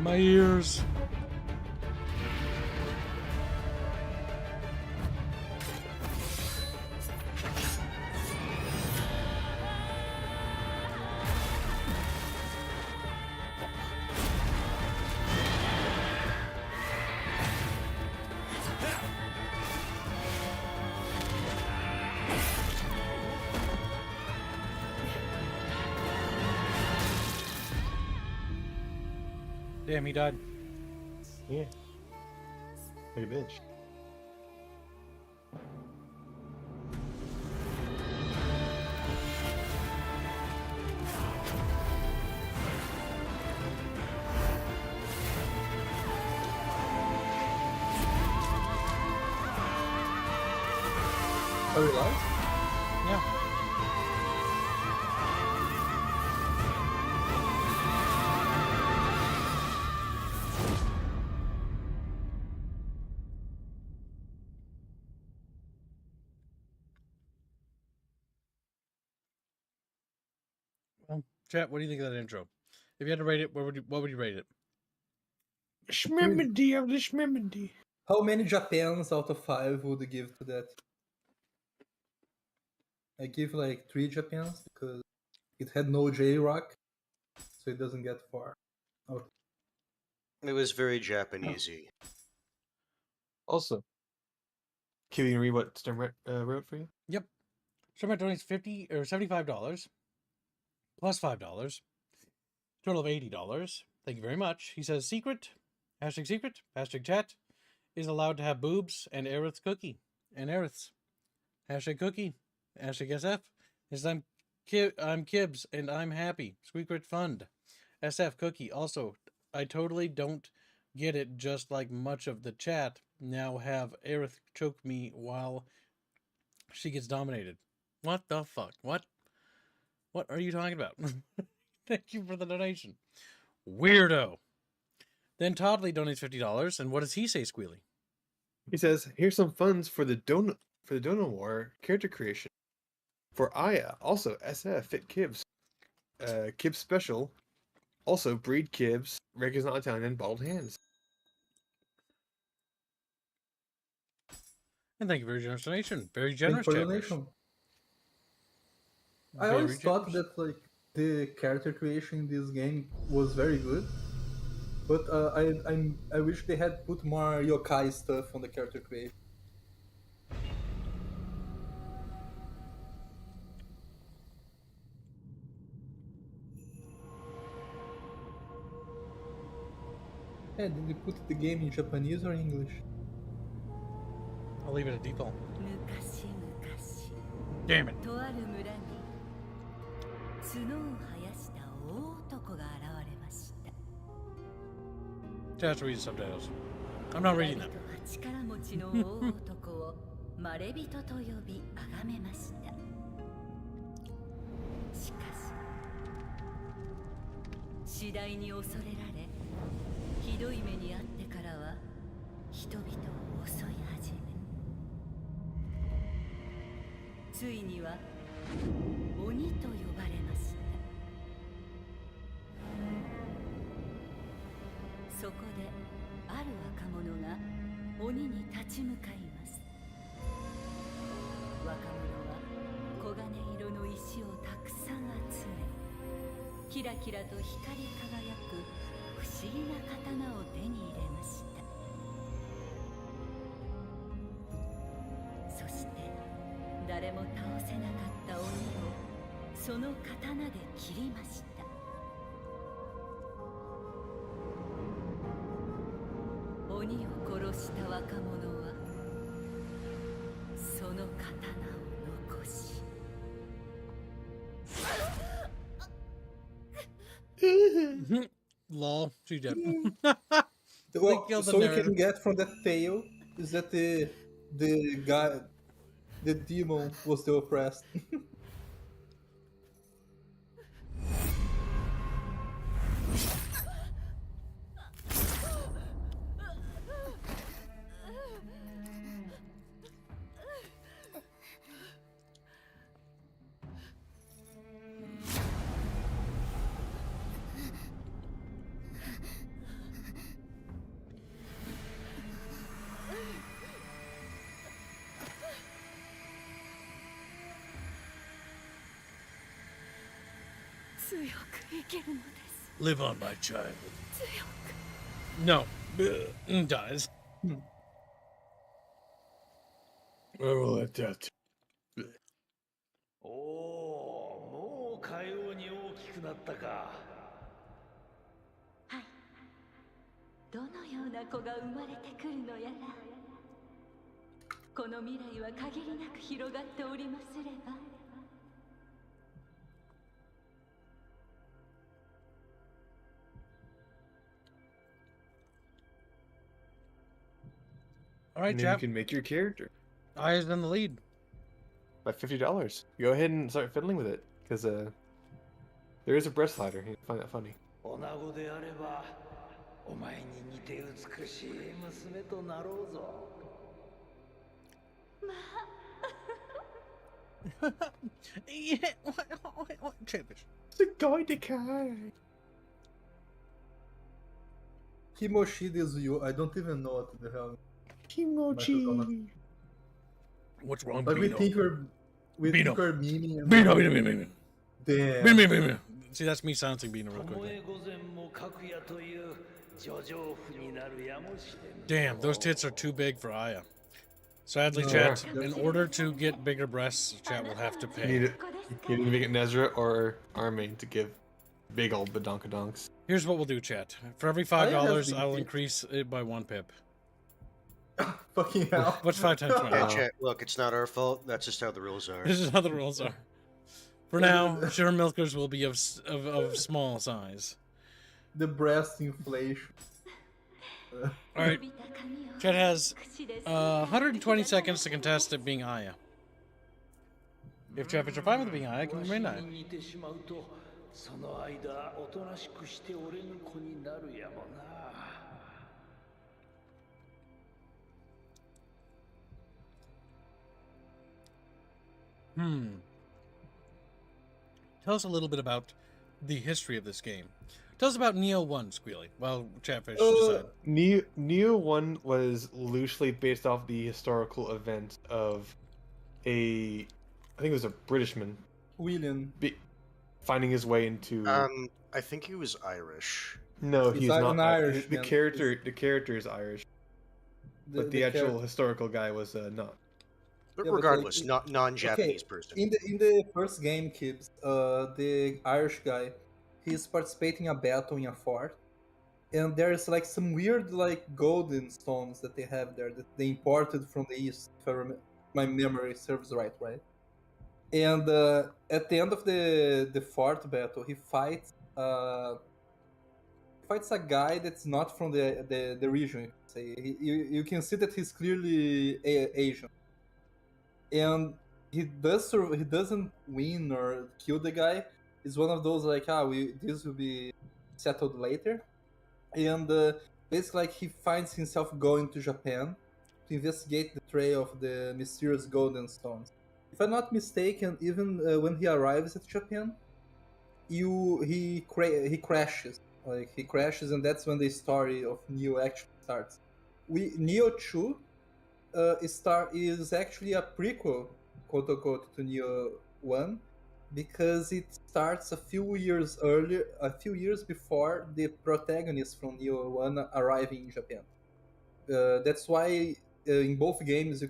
My ears. Damn, he died. Yeah. Like a bitch. Are we live? Yeah. Well, chat, what do you think of that intro? If you had to rate it, what would you rate it? Schmimmendy of the schmimmendy. How many Japans out of 5 would you give to that? I give like 3 Japans because it had no J-Rock, so it doesn't get far. Okay. It was very Japanesey. Also, can you read what Stem wrote for you? Yep. Sherman donates $50 or $75 plus $5. Total of $80. Thank you very much. He says secret, hashtag chat, is allowed to have boobs and Aerith's cookie. And Aerith's. Hashtag cookie. Hashtag SF. This is I'm Kibbs and I'm happy. Squeakrit Fund. SF cookie. Also, I totally don't get it, just like much of the chat now have Aerith choke me while she gets dominated. What the fuck? What are you talking about? Thank you for the donation. Weirdo. Then Toddley donates $50. And what does he say, Squealy? He says, "Here's some funds for the Donut War character creation for Aya. Also, SF Fit Kibbs, Kibbs Special. Also, Breed Kibbs, Rega's Not Italian, and Bald Hands." And thank you for your generous donation. Very Thank generous, you for chat. donation. I Very always thought generous. that like the character creation in this game was very good, but I wish they had put more yokai stuff on the character creation. Yeah, did they put the game in Japanese or English? I'll leave it at default. 昔々 Damn it. とある村に角を生やした大男が現れました。 Chat has to read the subtitles. I'm not reading 人 them. は力持ちの大男をまれびとと呼び崇めました。しかし次第に恐れられ、ひどい目に遭ってからは人々を襲い始め、ついには鬼と呼ばれました。そこである若者が鬼に立ち向かいます。若者は黄金色の石をたくさん集め、キラキラと光り輝く不思議な刀を手に入れました。そして誰も倒せなかった鬼をその刀で切りました。鬼を殺した若者はその刀を残し、Lol. She's dead. Well, killed the so you narrator. can get from that tale is that the guy, the demon was the oppressed. 強く生きるのです Live on, my child. 強く No. Dies. I will let that. おお、もうかように大きくなったか。はいどのような子が生まれてくるのやらこの未来は限りなく広がっておりますれば All right, And then you chap. can make your character Aya's in the lead. by $50. Go ahead and start fiddling with it, because there is a breast slider. You find that funny. 女子であれば、お前に似て美しい娘となろうぞ。 Yeah. Chatfish. The guy decay. Kimoshi is you. I don't even know what the hell. Kimochi. What's wrong, But we Beano? think we're Beano. meaning. And Beano, Beano, Beano, Damn. Beano, Beano. See, that's me silencing Beano real 巴 quickly. 御前も格也という叙情婦になるやもしれん。 Damn, those tits are too big for Aya. Sadly, No. chat, in order to get bigger breasts, chat will have to You pay. need it. You need to make it Nezra or Armain to give big old badonkadonks. Here's what we'll do, chat. For every $5, I will increase it by 1 pip. Fucking hell. What's 5 times 20? Yeah, chat, look, it's not our fault. That's just how the rules are. This is how the rules are. For now, sure milkers will be of small size. The breast inflation. All right, chat has 120 seconds to contest it being Aya. If Chatfish are fine with it being Aya, can remain わ Aya. しに似てしまうと、その間おとなしくしておれぬ子になるやもな。 Tell us a little bit about the history of this game. Tell us about Nioh 1, Squealy. Well, Chatfish decide. Neo 1 was loosely based off the historical event of I think it was a Britishman William. finding his way into. I think he was Irish. No, He's he's not not. an Irish The man. character is Irish, but the actual historical guy was not. But Yeah, but regardless, like- not non-Japanese Okay, person. in the first game, Kibbs, the Irish guy, he's participating in a battle in a fort, and there's like some weird like golden stones that they have there that they imported from the east, if my memory serves right. And at the end of the fort battle, he fights a guy that's not from the region. You can say you can see that he's clearly Asian. And he doesn't win or kill the guy. It's one of those like this will be settled later, and basically like he finds himself going to Japan to investigate the trail of the mysterious golden stones. If I'm not mistaken, even when he arrives at Japan, he crashes. Like he crashes, and that's when the story of Nioh actually starts. Nioh 2 is actually a prequel, quote unquote, to Nioh 1, because it starts a few years before the protagonists from Nioh 1 arriving in Japan. That's why in both games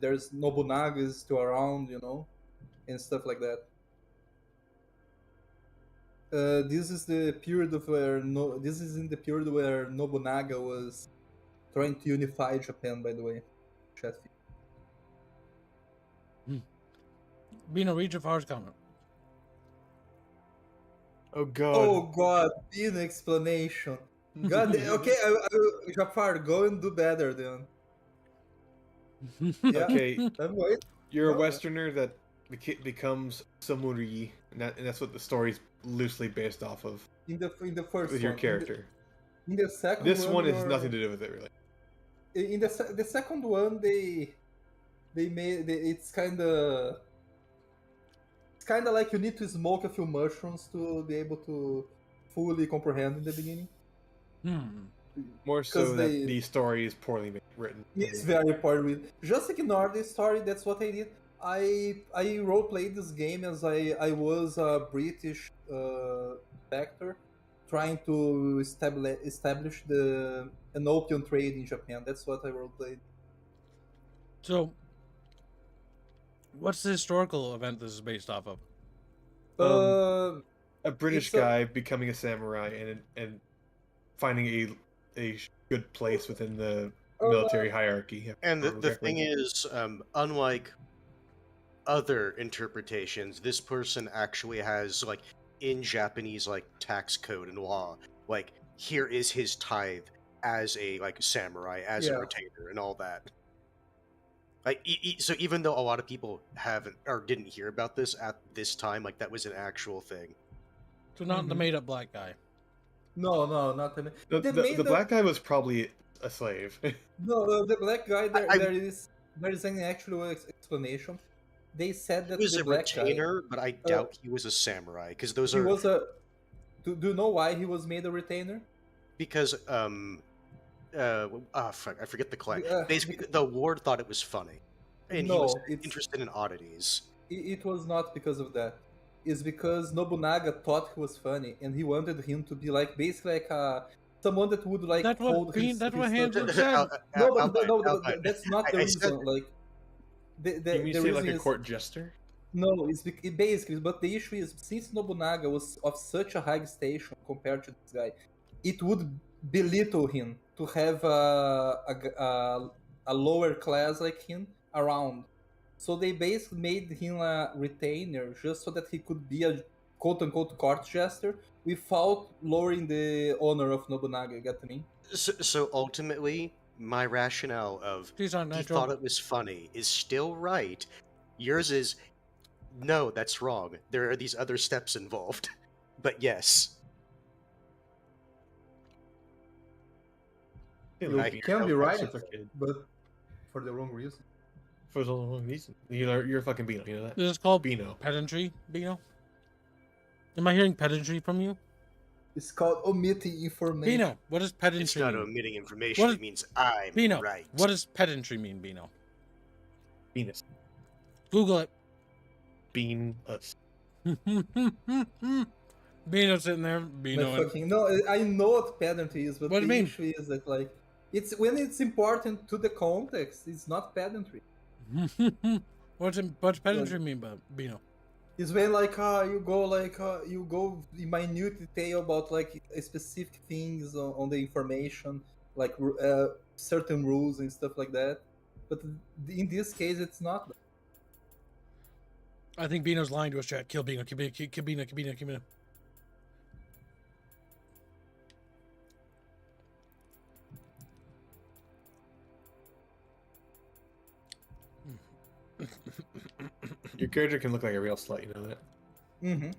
there's Nobunaga is still around, and stuff like that. This is in the period where Nobunaga was trying to unify Japan, by the way. Chatfish. Beano, read Jafar's comment. Oh god. Oh god, an explanation. God, okay, Jafar, go and do better then. Yeah, Okay, I'm waiting. you're a Oh. Westerner that becomes Samuri, and that's what the story's loosely based off of In the first with your one. character. In the second This one has you're- nothing to do with it, really. In the second one, they made it's kind of like you need to smoke a few mushrooms to be able to fully comprehend in the beginning. More so 'Cause that they- the story is poorly written. It's very important. Just ignore the story. That's what I did. I role played this game as I was a British actor trying to establish an opium trade in Japan. That's what I role played. So, what's the historical event this is based off of? Uh, A British It's a- guy becoming a samurai and finding a good place within the military hierarchy. if I And the remember thing correctly. is, unlike other interpretations, this person actually has like in Japanese like tax code and law, like here is his tithe as a like samurai, as a Yeah. retainer, and all that. Like, so even though a lot of people haven't or didn't hear about this at this time, like that was an actual thing. So not the Mhm. made up black guy. no, not the The, main- the black guy was probably a slave. No, the black guy. I- There is an actual explanation. They said He that was the a black guy retainer, but I doubt he was a samurai because those he are was a. Do you know why he was made a retainer? because fuck, I forget the class. Be- uh, Basically, bec- the ward thought it was funny, and he was No, interested in oddities. it was not because of that. It's because Nobunaga thought he was funny, and he wanted him to be like basically like someone that would like That's hold what that's what Hansel stuff. said. No, but Alpine, no, Alpine. that's not the I said reason. Like the You mean the say reason like a is court jester? no, it basically. But the issue is since Nobunaga was of such a high station compared to this guy, it would belittle him to have a lower class like him around. So they basically made him a retainer just so that he could be a quote unquote court jester without lowering the honor of Nobunaga. You get me? so. Ultimately, my rationale of He's on he Nitro. thought it was funny is still right. Yours is no, that's wrong. There are these other steps involved. But yes, You I can be right, That's okay. but for the wrong reason. For the wrong reason. You're a fucking Beano, you know that? This is called Beano. pedantry, Bino. Am I hearing pedantry from you? It's called omitting information. Bino, what does pedantry it's not mean? omitting information. What is- It means I'm Bino, right. what does pedantry mean, Bino? Venus. Google it. Bean us. Bino sitting there, Like Bino. fucking no, I know what pedantry is, but What do the you mean? issue is that like it's when it's important to the context, it's not pedantry. What's pedantry mean, Bino? It's when like you go in minute detail about like specific things on the information, like certain rules and stuff like that. But in this case, it's not. I think Bino's lying to us, chat. Kill Bino, kill Bino, kill Bino, kill Bino, kill Bino. Your character can look like a real slut, you know that? Mm-hmm.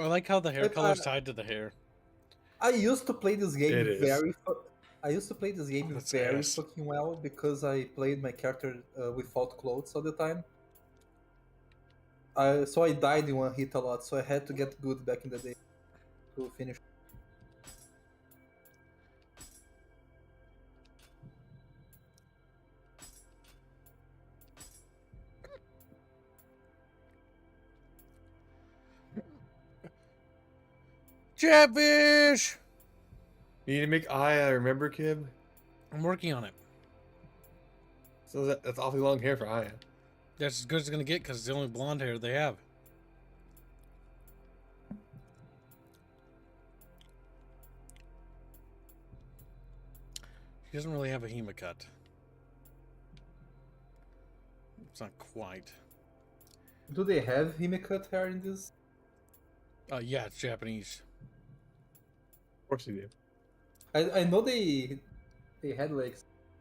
I like how the hair But, color is tied to the hair. I used to play this game It is. I used to play this game That's very ass. fucking well because I played my character without clothes all the time. So I died in one hit a lot, so I had to get good back in the day to finish. Chatfish! You need to make Aya, remember, Kib? I'm working on it. So that's awfully long hair for Aya. That's as good as it's gonna get because it's the only blonde hair they have. She doesn't really have a hema cut. It's not quite. Do they have Himicut hair in this? Yeah, it's Japanese. Of course you do. I know they had like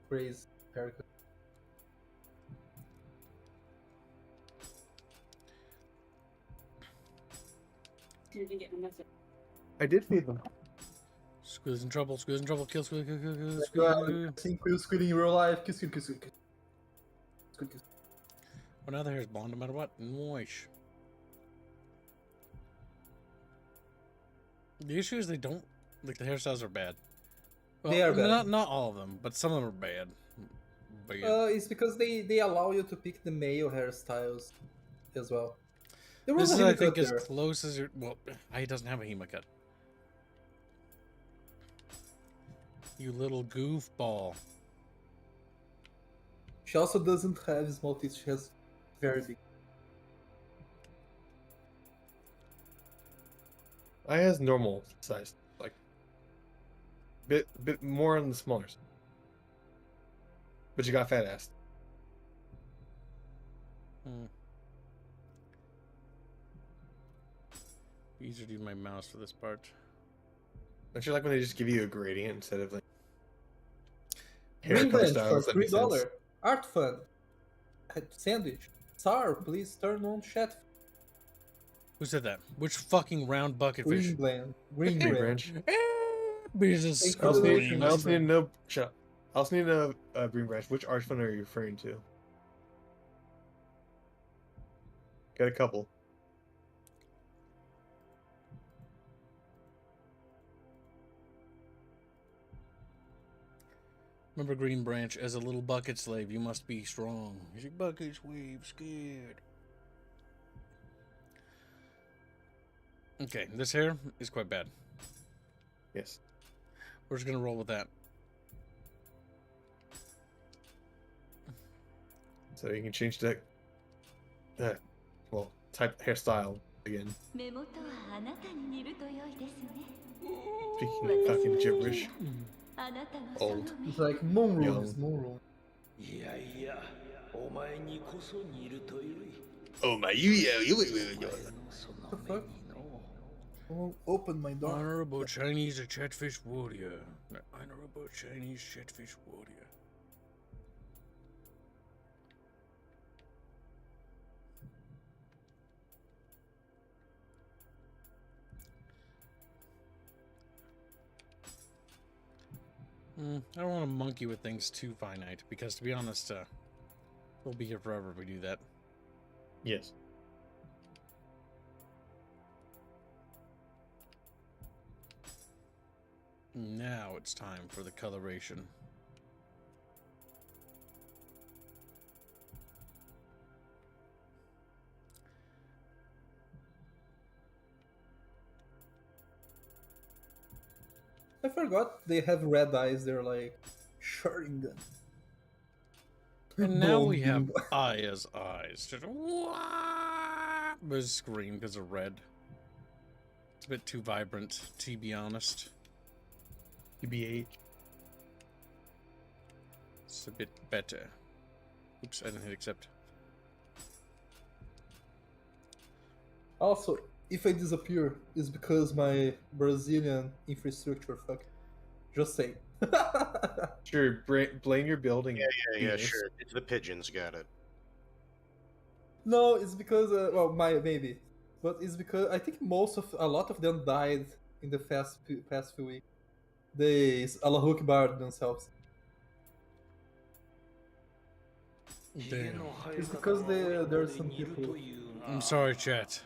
crazy haircut. I did feed them. Squid's in trouble. Squid's in trouble. Kill Squid. Kill, kill, kill, Squid, Well, kill, kill. seeing Quill Squid in real life. Kiss. Squid. Well, now the hair's blonde no matter what. Nice. The issue is they don't like the hairstyles are bad. Well, They are bad. Not all of them, but some of them are bad. But It's because they allow you to pick the male hairstyles as well. There was this a is, I Hima think, cut as there. close as it. Well, he doesn't have a Hema cut. You little goofball. She also doesn't have small teeth. She has very big. I has normal size, like bit more on the smaller side. But you got fat ass. Easier to use my mouse for this part. Don't you like when they just give you a gradient instead of like Green haircut bench for styles that make sense? $3. Art fun. Sandwich. Sir, please turn on chat. Who said that? Which fucking round bucket Green fish? blend. Green Tree branch. branch. Jesus Thank I also you. need, screams. I also need to know. Shut up. I also need to know, Green Branch. Which arch fund are you referring to? Got a couple. Remember Green Branch, as a little bucket slave, you must be strong. Is your bucket slave scared? Okay, this hair is quite bad. Yes. We're just gonna roll with that. So you can change the well, type hairstyle again. 目元はあなたに似ると良いですね。 Speaking of fucking gibberish. あなたの Old. その目 It's like moon Young. rooms, moon room. いやいやお前にこそ似るとよい Oh my, you. お前のその目にの Oh, open my door. Honorable Chinese Chatfish Warrior. Honorable Chinese Chatfish Warrior. I don't want to monkey with things too finite, because to be honest, we'll be here forever if we do that. Yes. Now it's time for the coloration. I forgot they have red eyes. They're like Sharingan. And now we Boom. have Aya's eyes. Just a scream because of red. It's a bit too vibrant, to be honest. TBH. It's a bit better. Oops, I didn't hit accept. Also, if I disappear, it's because my Brazilian infrastructure fuck. Just say. Sure, blame your building. Yeah, Venus. sure. It's the pigeons got it. No, it's because well, maybe, but it's because I think a lot of them died in the past few weeks. They Allah Akbar themselves. Damn. It's because there's some people. I'm sorry, chat.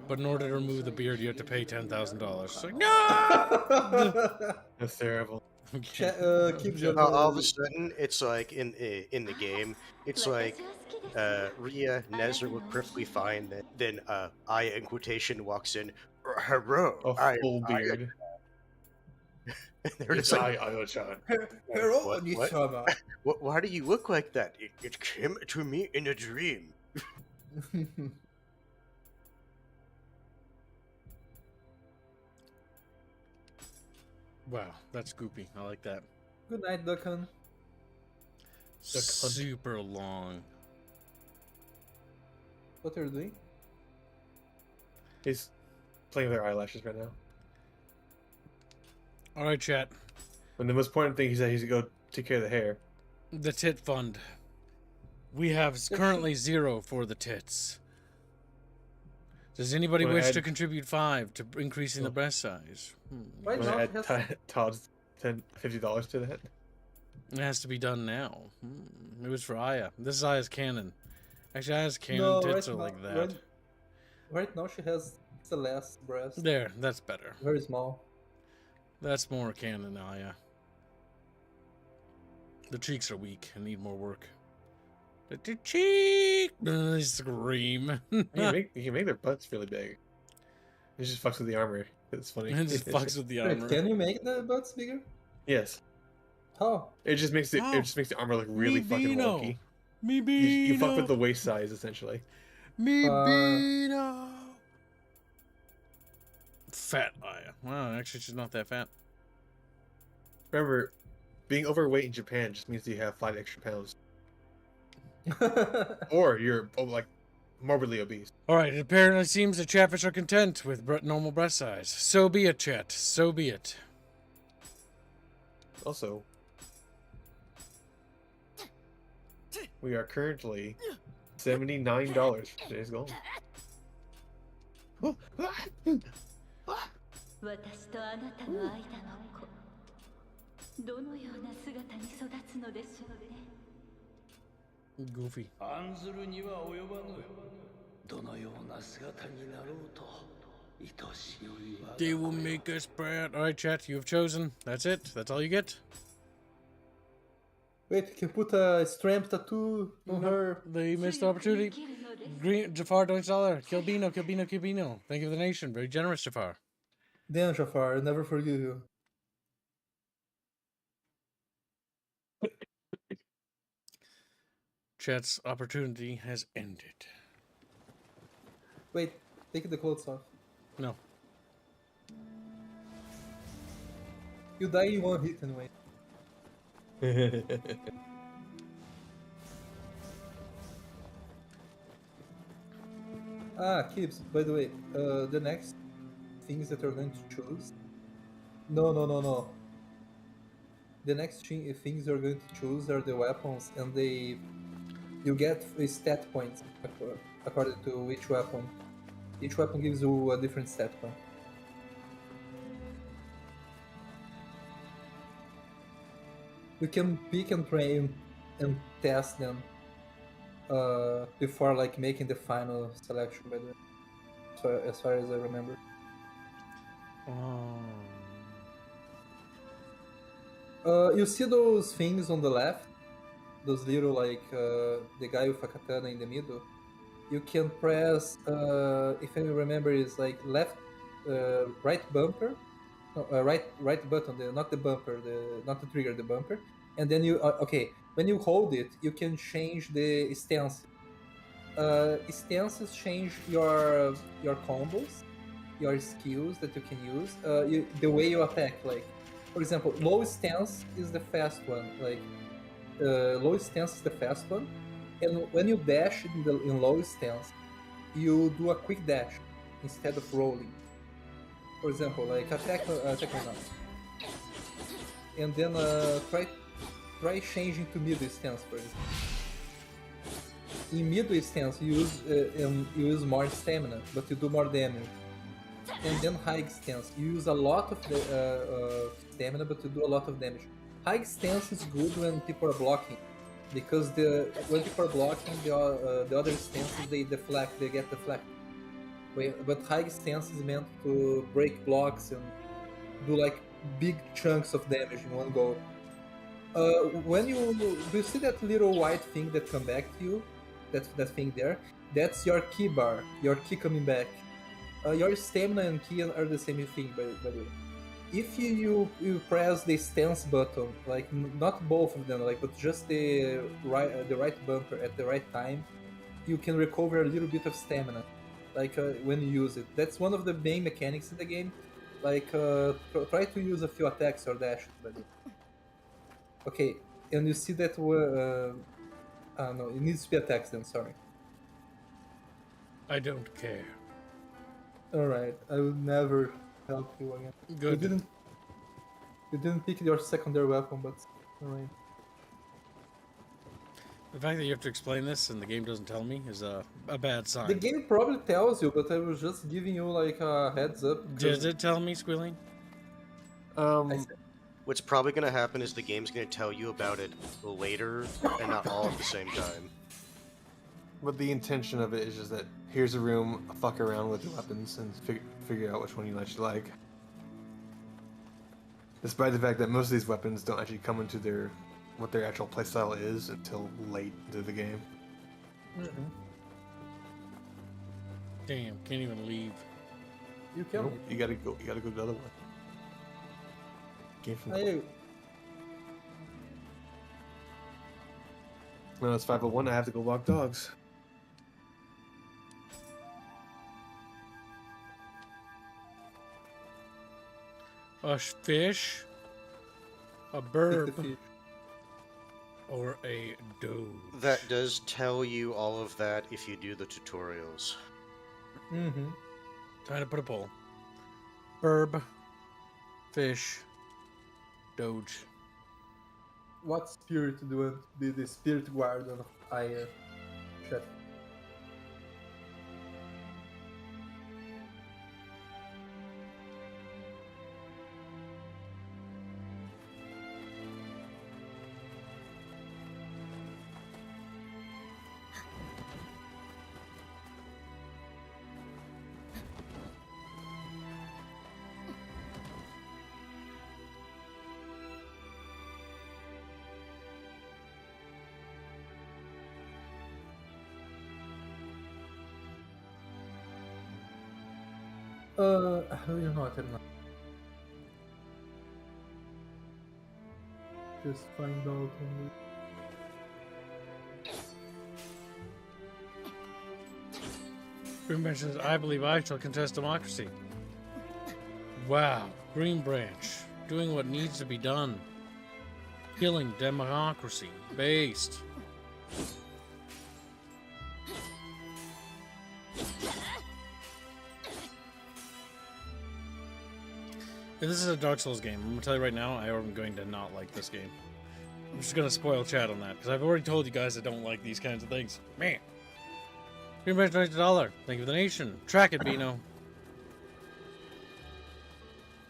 But in order to remove the beard, you have to pay $10,000. It's like, no! That's terrible. Keep All of a sudden, it's like in the game, it's like Rhea Nezra would perfectly fine. Then Aya in quotation walks in. Hello, A full beard. And they're It's just like, Aya-chan. Hello, What? Nishama. Why do you look like that? It came to me in a dream. Wow, that's goopy. I like that. Good night, Duckan. Super long. What are you doing? He's playing with their eyelashes right now. Alright, chat. And the most important thing he said he's gonna go take care of the hair. The tit fund. We have currently 0 for the tits. Does anybody Wanna wish to add- contribute 5 to increasing the breast size? Why I'm gonna not? add Has- Todd's $50 to that. It has to be done now. It was for Aya. This is Aya's canon. Actually, Aya's canon No, tits right are now, like that. right now she has the last breast. There, that's better. Very small. That's more canon, Aya. The cheeks are weak and need more work. The cheek! I scream. You can make their butts really big. It just fucks with the armor. It's funny. It just fucks with the Wait, armor. can you make the butts bigger? Yes. How? It just makes it. How? It just makes the armor look really Me fucking Beano. wonky. Me You fuck Beano. with the waist size essentially. Me Uh, Beano. Fat Aya. Wow, actually, she's not that fat. Remember, being overweight in Japan just means you have 5 extra pounds, or you're like morbidly obese. All right, it apparently seems the Chatfish are content with normal breast size. So be it, chat. So be it. Also, we are currently $79 for today's goal. 私とあなたの間の子、どのような姿に育つのでしょうね。 Goofy. 案ずるには及ばぬ。どのような姿になろうと、愛しい我が They will 子よ make us proud. All right, chat. You have chosen. That's it. That's all you get. Wait, you can put a strength tattoo on her. They missed the opportunity. 生きるのです。 Green Jafar $20. Kilbino, Kilbino, Kilbino. Thank you for the nation. Very generous, Jafar. Damn, Jafar, I never forgive you. Chat's opportunity has ended. Wait, take the clothes off. No. You die in one hit anyway. Ah, Kibbs, by the way, the next things that you're going to choose. No. The next things you're going to choose are the weapons, and you get stat points according to each weapon. Each weapon gives you a different stat point. You can pick and train and test them before like making the final selection, by the way. So, as far as I remember. You see those things on the left? Those little like the guy with a katana in the middle? You can press, if I remember, is like left, right bumper, no, right button, not the bumper, not the trigger, the bumper, and then you okay. When you hold it, you can change the stance. Stances change your combos, your skills that you can use, the way you attack. Like, for example, low stance is the fast one. Like, low stance is the fast one, and when you dash in low stance, you do a quick dash instead of rolling. For example, like attack now, and then try changing to middle stance, for example. In middle stance, you use more stamina, but you do more damage. And then high stance, you use a lot of stamina, but you do a lot of damage. High stance is good when people are blocking, because when people are blocking, the other stances they get deflected. But high stance is meant to break blocks and do like big chunks of damage in one go. When do you see that little white thing that come back to you? That thing there, that's your key bar, your key coming back. Your stamina and key are the same thing, by the way. If you press the stance button, like not both of them, like but just the right bumper at the right time, you can recover a little bit of stamina, like when you use it. That's one of the main mechanics in the game. Like try to use a few attacks or dashes, by the way. Okay, and you see that no, it needs to be attacks then, sorry. I don't care. Alright, I will never help you again. Good. You didn't pick your secondary weapon, but alright. The fact that you have to explain this and the game doesn't tell me is a bad sign. The game probably tells you, but I was just giving you like a heads up. Does it tell me, Squilling? What's probably going to happen is the game's going to tell you about it later and not all at the same time. But the intention of it is just that here's a room, fuck around with your weapons and figure out which one you actually like. Despite the fact that most of these weapons don't actually come into their what their actual playstyle is until late into the game. Mm-hmm. Damn, can't even leave. You can. Nope, you gotta go the other way. Game from Hey, No, it's 5:01. I have to go walk dogs. A fish, a take burb, the fish. or a doge. That does tell you all of that if you do the tutorials. Mm-hmm. Trying to put a poll. Burb, fish, doge. What spirit do you be the spirit guardian of Aya? Chat. You know what? I'm not. Just find out. Green Branch says, I believe I shall contest democracy. Wow, Green Branch, doing what needs to be done. Killing democracy. Based. If this is a Dark Souls game, I'm gonna tell you right now, I am going to not like this game. I'm just gonna spoil chat on that, because I've already told you guys I don't like these kinds of things. Man. Green Branch donates $1. Thank you for the nation. Track it, Bino.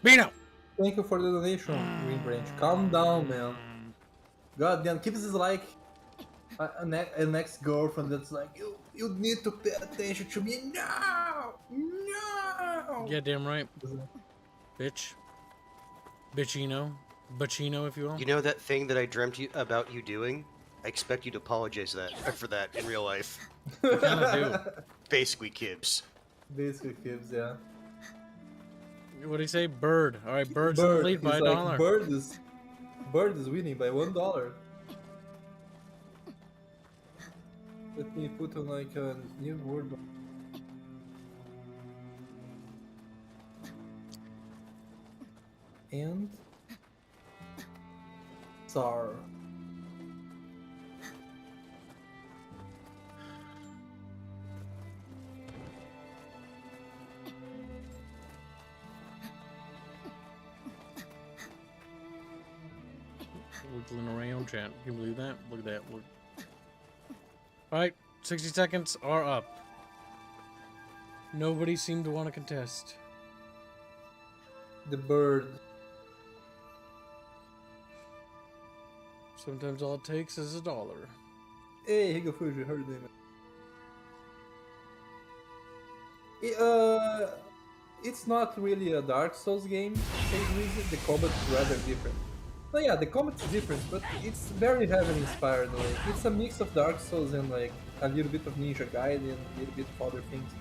Bino! Thank you for the donation, Green Branch. Calm down, man. God damn, Kips is like an ex-girlfriend that's like, you need to pay attention to me now! No! Yeah, damn right. Bitch. Bitchino. Bachino, if you will. You know that thing that I dreamt about you doing? I expect you to apologize for that in real life. You kinda Basically, Kibbs. Basically, Kips, yeah. do. What do you say? Bird. Alright, Bird's in the Bird, lead by he's $1. like, Bird is winning by $1. Let me put on like a new word. And Tsar. Wiggling around, chat. Can you believe that? Look at that. Look. Alright, 60 seconds are up. Nobody seemed to want to contest. The bird. Sometimes all it takes is $1. Hey, Higa Fuji, heard name. It's not really a Dark Souls game, to say the least. The combat's rather different. No, yeah, the combat's different, but it's very heavily inspired. Like, it's a mix of Dark Souls and like a little bit of Ninja Gaiden and a little bit of other things.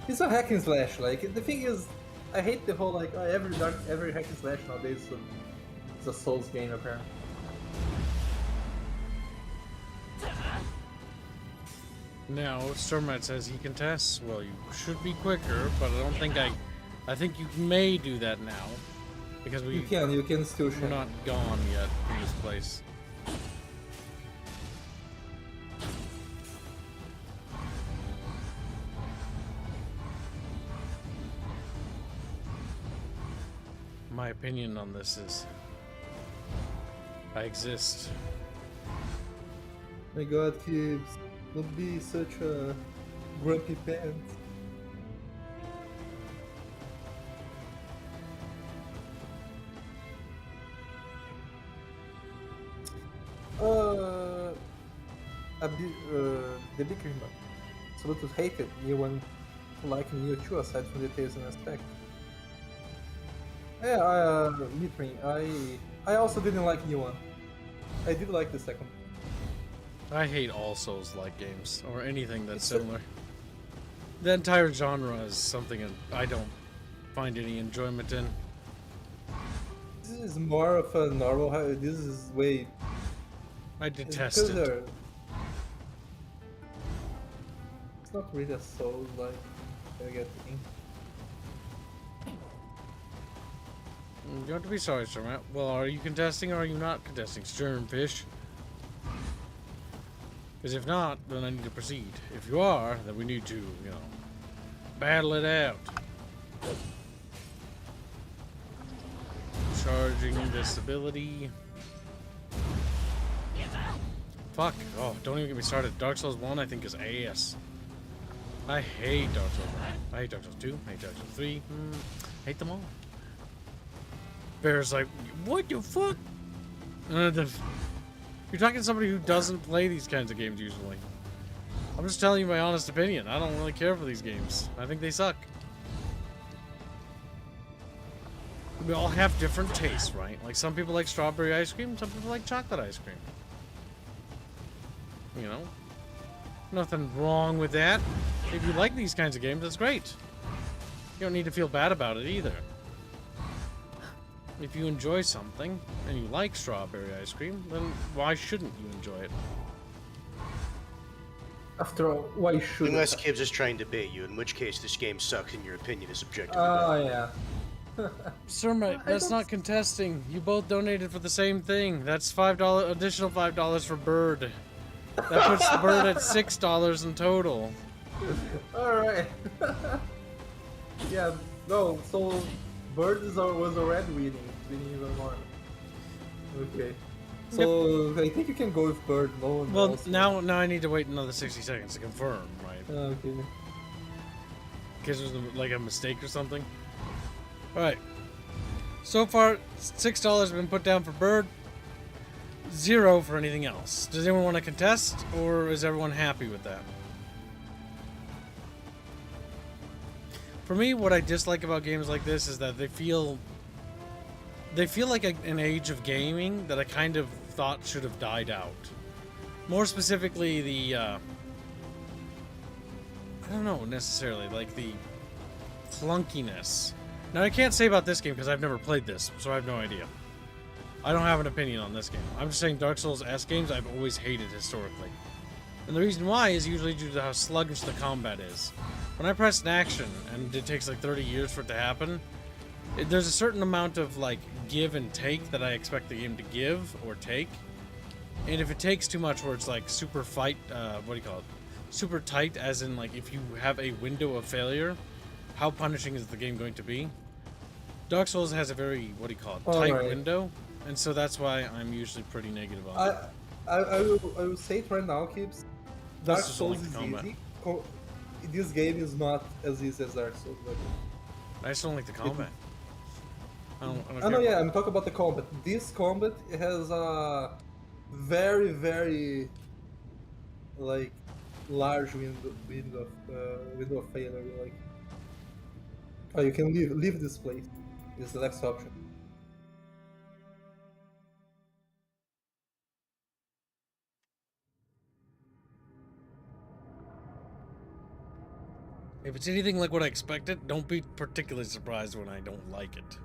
It's a hack and slash. Like the thing is, I hate the whole like every hack and slash nowadays. So it's a Souls game apparently. Now, Stormrat says he contests. Well, you should be quicker, but I don't think I think you may do that now. Because You can still we're shoot. not gone yet from this place. My opinion on this is I exist. My God, kids, don't be such a grumpy pants. The Bickering bug. Absolutely hated Nioh like Nioh 2 aside from details and aspect. Yeah, Mitring, I also didn't like Nioh 1. I did like the second. I hate all Souls-like games or anything that's It's a- similar. The entire genre is something I don't find any enjoyment in. This is more of a normal. This is way. I It's detest because it. they're. It's not really a soul like. I get the thing. You don't have to be sorry, sir, Matt. Well, are you contesting or are you not contesting, Sternfish? Because if not, then I need to proceed. If you are, then we need to, you know, battle it out. Charging this ability. Fuck. Oh, don't even get me started. Dark Souls 1, I think, is ass. I hate Dark Souls 1. I hate Dark Souls 2. I hate Dark Souls 3. Hate them all. Bear's like, what the fuck? You're talking to somebody who doesn't play these kinds of games usually. I'm just telling you my honest opinion. I don't really care for these games. I think they suck. We all have different tastes, right? Like some people like strawberry ice cream, some people like chocolate ice cream. You know? Nothing wrong with that. If you like these kinds of games, that's great. You don't need to feel bad about it either. If you enjoy something and you like strawberry ice cream, then why shouldn't you enjoy it? After all, why should Unless Kibbs is trying to bait you, in which case this game sucks and your opinion is objectively Oh valid. yeah. Sir, mate, that's not contesting. You both donated for the same thing. That's $5 additional $5 for Bird. That puts Bird at $6 in total. Alright. Yeah, no, so Bird was already winning even more. Okay. So I think you can go with Bird, no one Well, else. now I need to wait another 60 seconds to confirm, right? Okay. In case there's like a mistake or something. Alright. So far, $6 has been put down for Bird. 0 for anything else. Does anyone want to contest, or is everyone happy with that? For me, what I dislike about games like this is that they feel like an age of gaming that I kind of thought should have died out. More specifically, the I don't know necessarily, like the clunkiness. Now I can't say about this game because I've never played this, so I have no idea. I don't have an opinion on this game. I'm just saying Dark Souls S games I've always hated historically. And the reason why is usually due to how sluggish the combat is. When I press an action, and it takes like 30 years for it to happen, there's a certain amount of like give and take that I expect the game to give or take. And if it takes too much where it's like super fight, what do you call it? Super tight, as in like if you have a window of failure, how punishing is the game going to be? Dark Souls has a very, what do you call it, tight window. And so that's why I'm usually pretty negative on it. I will say it right now, Kibbs. Dark just Souls like is combat. easy. This game is not as easy as Dark Souls. I just don't like the combat. I don't I care know, yeah, about I'm talking about the combat. This combat has a very, very like large window of failure. Like, oh, you can leave this place. Is the next option. If it's anything like what I expected, don't be particularly surprised when I don't like it.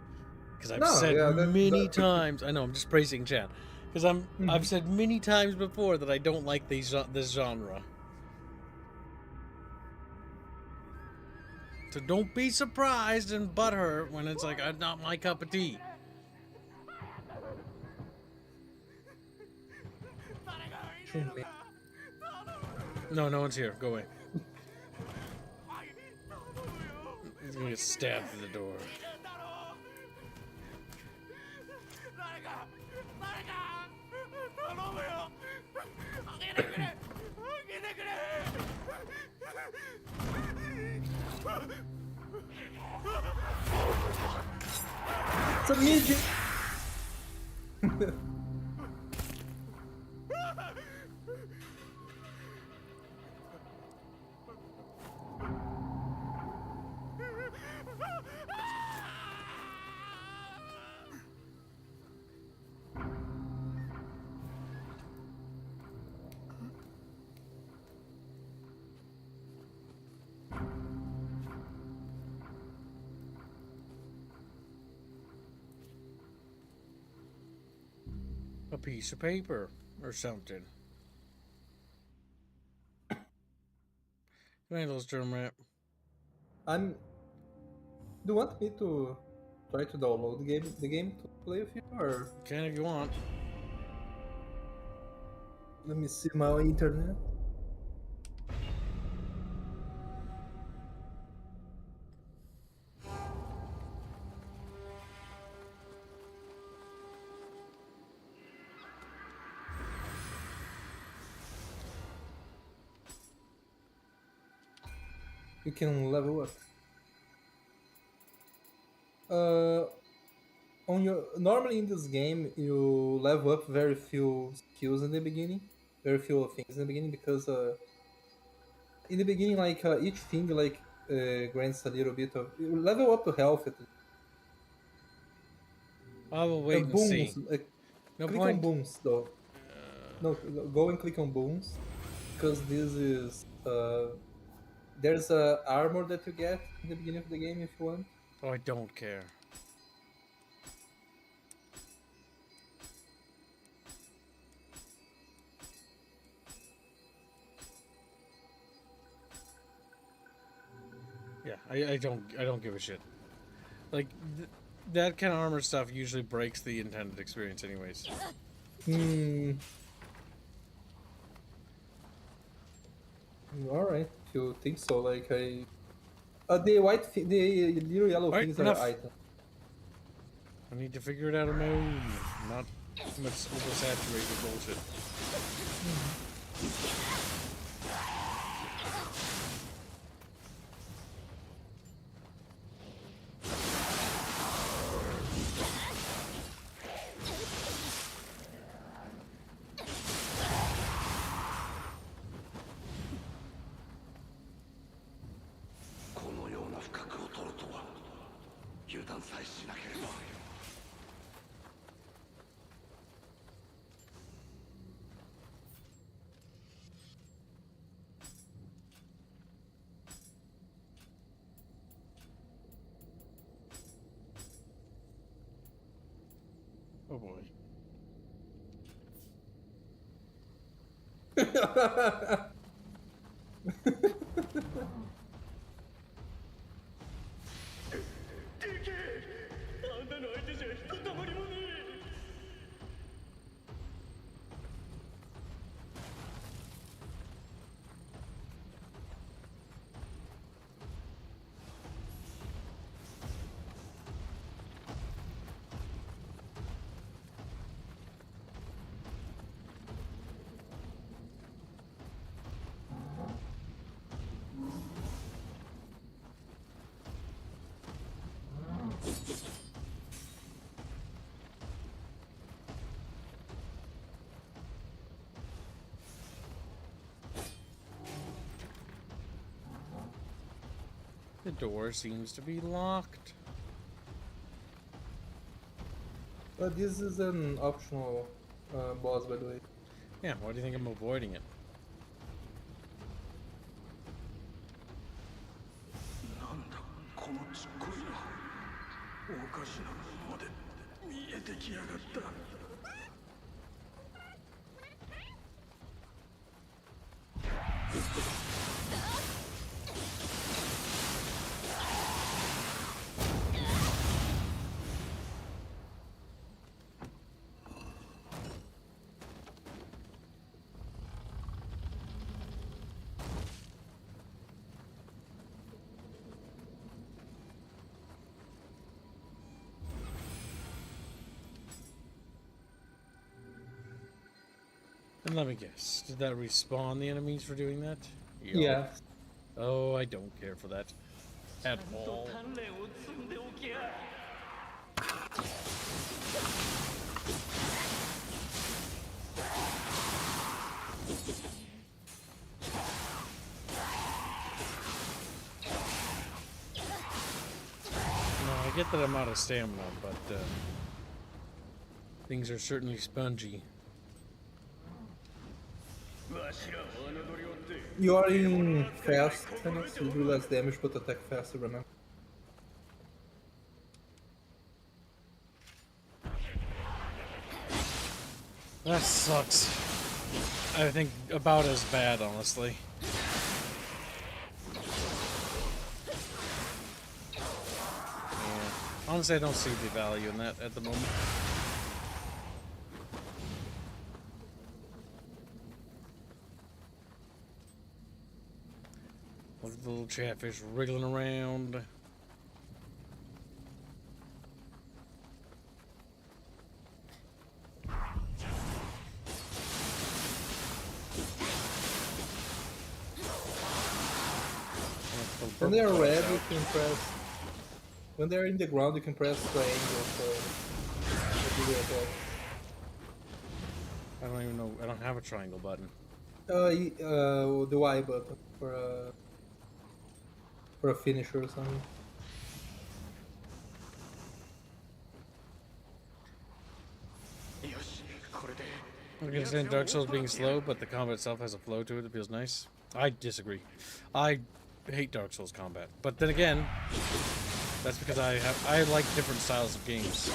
Because I've No, said yeah, many times, I know, I'm just praising chat. Because Mm-hmm. I've said many times before that I don't like this genre. So don't be surprised and butthurt when it's like, not my cup of tea. No, no one's here. Go away. He's gonna get stabbed through the door. It's a midget. piece of paper or something. Vandals term rap. Do you want me to try to download the game to play with you, or Can if you want. let me see my internet? You can level up. Normally in this game you level up very few skills in the beginning, very few things in the beginning, because in the beginning each thing grants a little bit of you level up to health at least. I will wait and Booms, see. No click point. on booms though. No, go and click on booms, because this is there's a armor that you get in the beginning of the game if you want. Oh, I don't care. Yeah, I don't give a shit. Like that kind of armor stuff usually breaks the intended experience, anyways. All right, if you think so. The little yellow Alright, things enough. are items. I need to figure it out on my own, not too much oversaturated bullshit. Oh boy. The door seems to be locked. But this is an optional boss, by the way. Yeah, why do you think I'm avoiding it? なんだこのちっこいな。おかしなものまで見えてきやがった。And let me guess, did that respawn the enemies for doing that? Yup. Yeah. Oh, I don't care for that at all. 鍛錬を積んでおきゃ。No, I get that I'm out of stamina, but things are certainly spongy. わしらを侮りおって。 You are in fast, so you do less damage but attack faster, remember? That sucks. I think about as bad, honestly. Yeah. Honestly, I don't see the value in that at the moment. Look at the little chatfish wriggling around. When they are red, you can press. When they are in the ground, you can press triangle for the attack. I don't even know. I don't have a triangle button. The Y button for a finisher or something. I can understand Dark Souls being slow, but the combat itself has a flow to it that feels nice. I disagree. I hate Dark Souls combat, but then again, that's because I like different styles of games.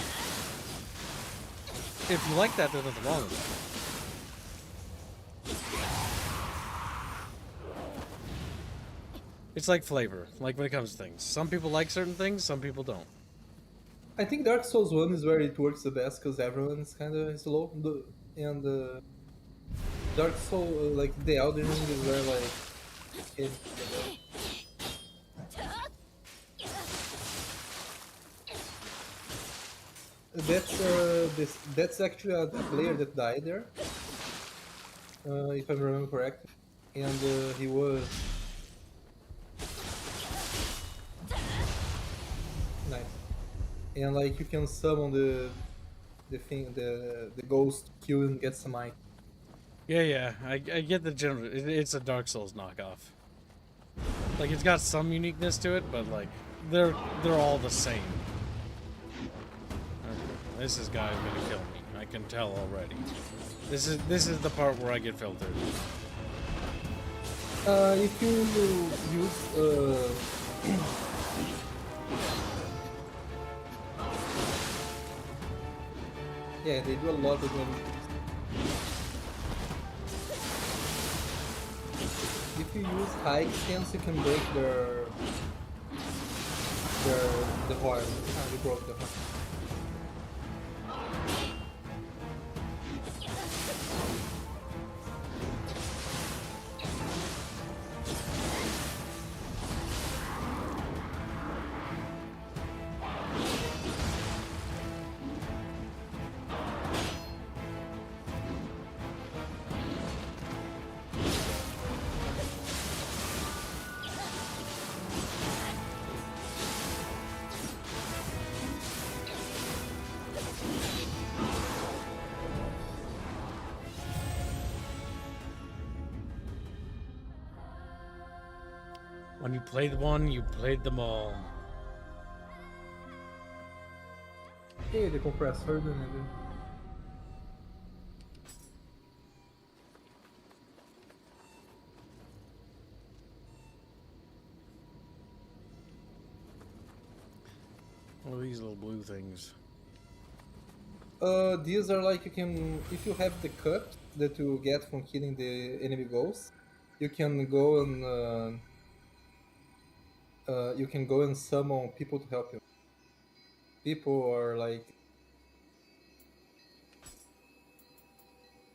If you like that, there's nothing wrong with that. It's like flavor, like when it comes to things. Some people like certain things, some people don't. I think Dark Souls 1 is where it works the best because everyone's kind of slow. And Dark Souls, like the Elden Ring is where like it's the best. That's actually a player that died there, if I remember correctly, and he was nice. And like you can summon the ghost, kill and get some items. Yeah, I get the general. It's a Dark Souls knockoff. Like it's got some uniqueness to it, but like they're all the same. Okay, this guy's gonna kill me. I can tell already. This is the part where I get filtered. If you use yeah, they do a lot of damage. If you use high stance, you can break the horn. You broke the horn. When you played one, you played them all. Hey, the compressor didn't. What are these little blue things? These are like you can, if you have the cut that you get from killing the enemy ghosts, you can go and summon people to help you. People are like,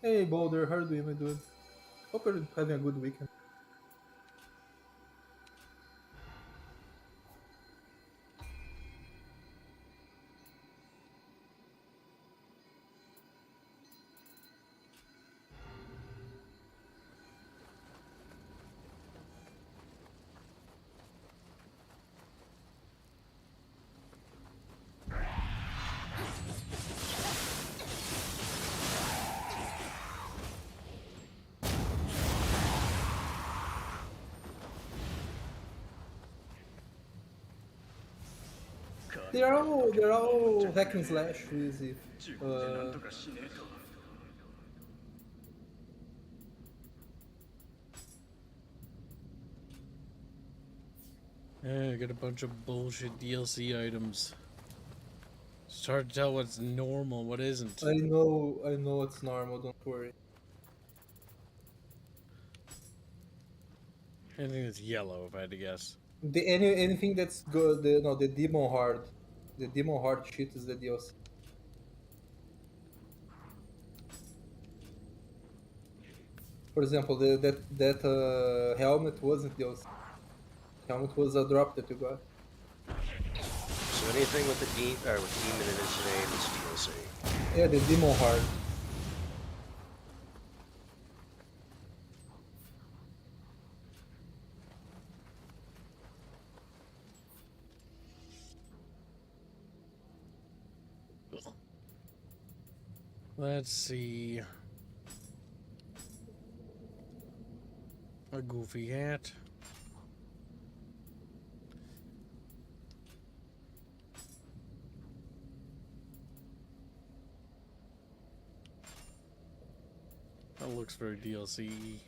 "Hey Boulder, how are you doing, my dude? Hope you're having a good weekend." They're all hack and slash easy. Yeah, I got a bunch of bullshit DLC items. It's hard to tell what's normal, what isn't. I know it's normal. Don't worry. Anything that's yellow, if I had to guess. Anything that's good. The demon hard. The demon hard shit is the DLC. For example, that helmet wasn't DLC. Helmet was a drop that you got. So anything with with demon in its name is DLC. Yeah, the demon hard. Let's see. A goofy hat. That looks very DLC.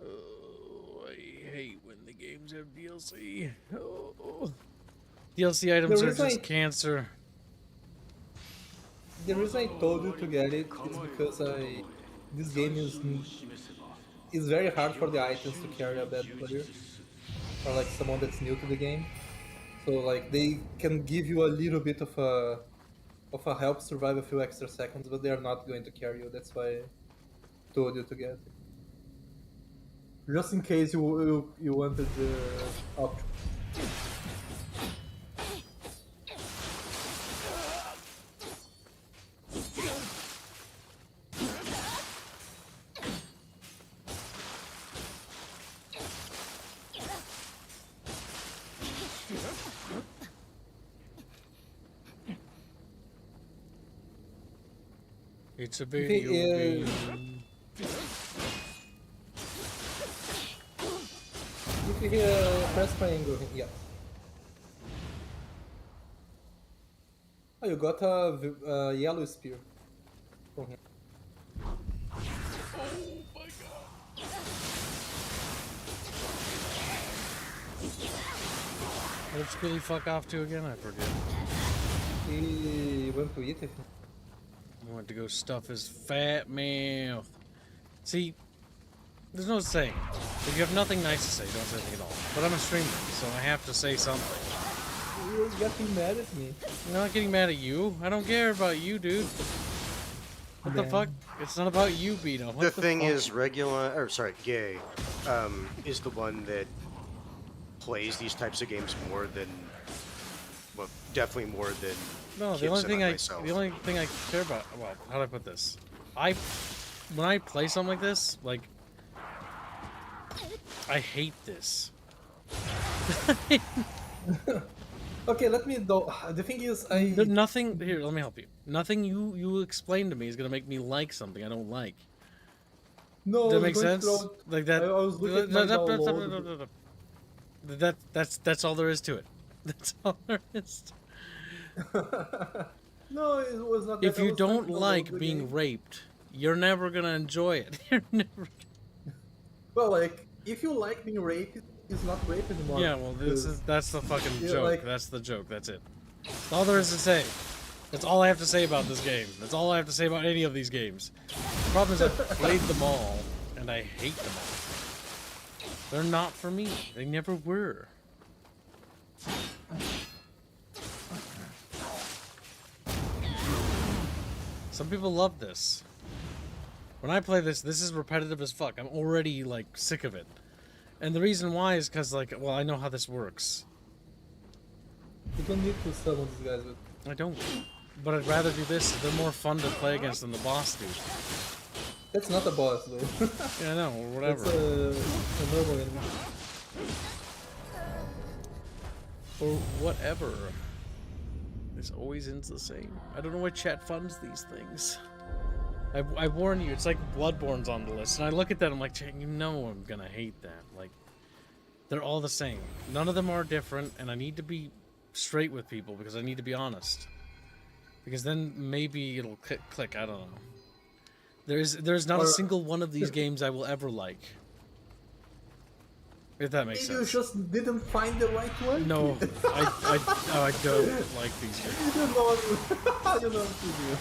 Oh, I hate when the games have DLC. Oh. DLC items The are reason just I- cancer. The reason I told you to get it is because this game is very hard for the items to carry a bad player or like someone that's new to the game. So like they can give you a little bit of a help survive a few extra seconds, but they are not going to carry you. That's why I told you to get it. Just in case you wanted the option. It's a video game. If you hear press triangle, yeah. Oh, you got a yellow spear from here. Where'd Squilly fuck off to again? I forget. He went to eat it. He went to go stuff his fat mouth. See, there's no saying. If you have nothing nice to say, don't say anything at all. But I'm a streamer, so I have to say something. You're getting mad at me. I'm not getting mad at you. I don't care about you, dude. What the Man. fuck? It's not about you, Bino. What The thing fuck? is, Gay, is the one that plays these types of games more than, well, definitely more than. No, the Kibs only and thing I myself. the only thing I care about. Well, how do I put this? When I play something like this, like I hate this. Okay, let me though. The thing is, Nothing here. Let me help you. Nothing you explain to me is gonna make me like something I don't like. no. Does that I was make going sense? through- Like that. I was looking at my download. That's all there is to it. That's all there is. No, it was not. If that. I you was trying don't to download like the being game. raped, you're never gonna enjoy it. You're never. Well, like if you like being raped, it's not rape anymore. Yeah, well, that's the fucking Yeah, joke. like- That's the joke. That's it. That's all there is to say. That's all I have to say about this game. That's all I have to say about any of these games. The problem is I've played them all, and I hate them all. They're not for me. They never were. Some people love this. When I play this, this is repetitive as fuck. I'm already, like, sick of it. And the reason why is because, like, well, I know how this works. You don't need to summon these guys with. I don't. But I'd rather do this. They're more fun to play against than the boss dude. That's not a boss though. Yeah, I know, or whatever. That's a normal enemy. Or whatever. This always ends the same. I don't know why chat funds these things. I warn you, it's like Bloodborne's on the list, and I look at that, I'm like, chat, you know I'm gonna hate that. Like, they're all the same. None of them are different, and I need to be straight with people because I need to be honest. Because then maybe it'll click. I don't know. There's not a single one of these games I will ever like. If that makes Maybe sense. you just didn't find the right one. No, I don't like these games. You know what you know what to do.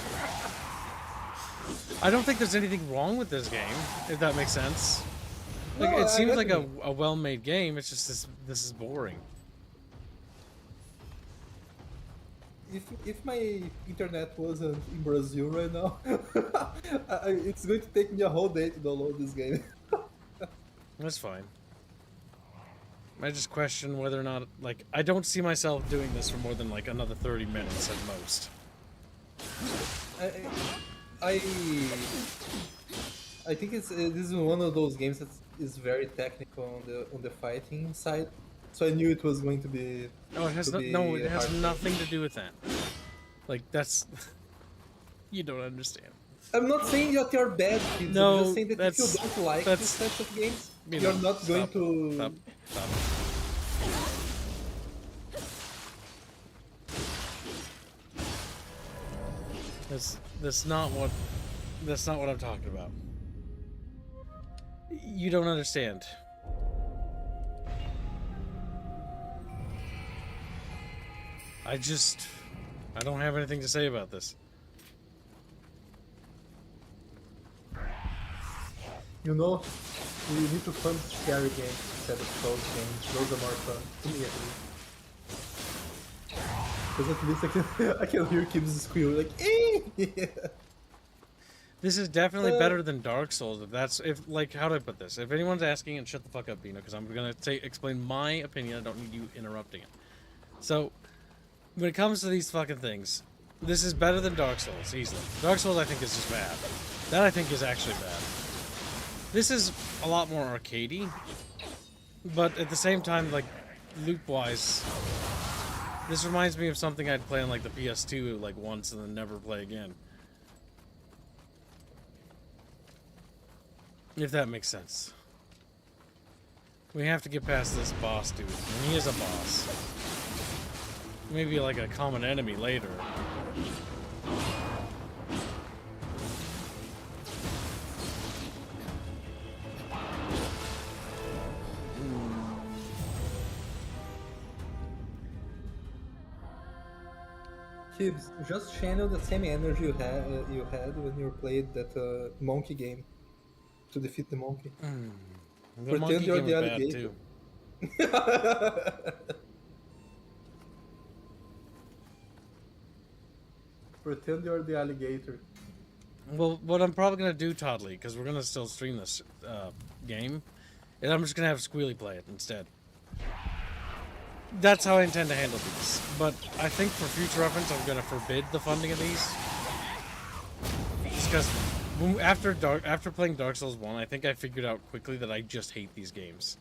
I don't think there's anything wrong with this game, if that makes sense. Like, No, it I seems get like you. a well-made game. It's just this is boring. If my internet wasn't in Brazil right now, it's going to take me a whole day to download this game. That's fine. I just question whether or not, like, I don't see myself doing this for more than like another 30 minutes at most. I think this is one of those games that is very technical on the fighting side. So I knew it was going to be. Oh, it has it has nothing to do with that. Like, that's you don't understand. I'm not saying that you're bad, kids. No, I'm just saying that if you don't like this type of games, you're not going to. Stop. That's not what I'm talking about. You don't understand. I don't have anything to say about this. You know, you need to fund scary games instead of those games. Those are more fun to me, at least. Because at least I can hear kids squeal like, eh! This is definitely better than Dark Souls. How do I put this? If anyone's asking, and shut the fuck up, Bino, because I'm gonna explain my opinion. I don't need you interrupting it. So, when it comes to these fucking things, this is better than Dark Souls, easily. Dark Souls, I think, is just bad. That, I think, is actually bad. This is a lot more arcadey, but at the same time, like, loop-wise, this reminds me of something I'd play on, like, the PS2, like, once and then never play again. If that makes sense. We have to get past this boss dude. And he is a boss. Maybe like a common enemy later. Kids, just channel the same energy you had when you played that monkey game to defeat the monkey. The monkey you're game the was bad alligator. too. Pretend you're the alligator. Well, what I'm probably gonna do, Toddly, because we're gonna still stream this game, is I'm just gonna have Squealy play it instead. That's how I intend to handle these. But I think for future reference, I'm gonna forbid the funding of these. Just because after playing Dark Souls 1, I think I figured out quickly that I just hate these games.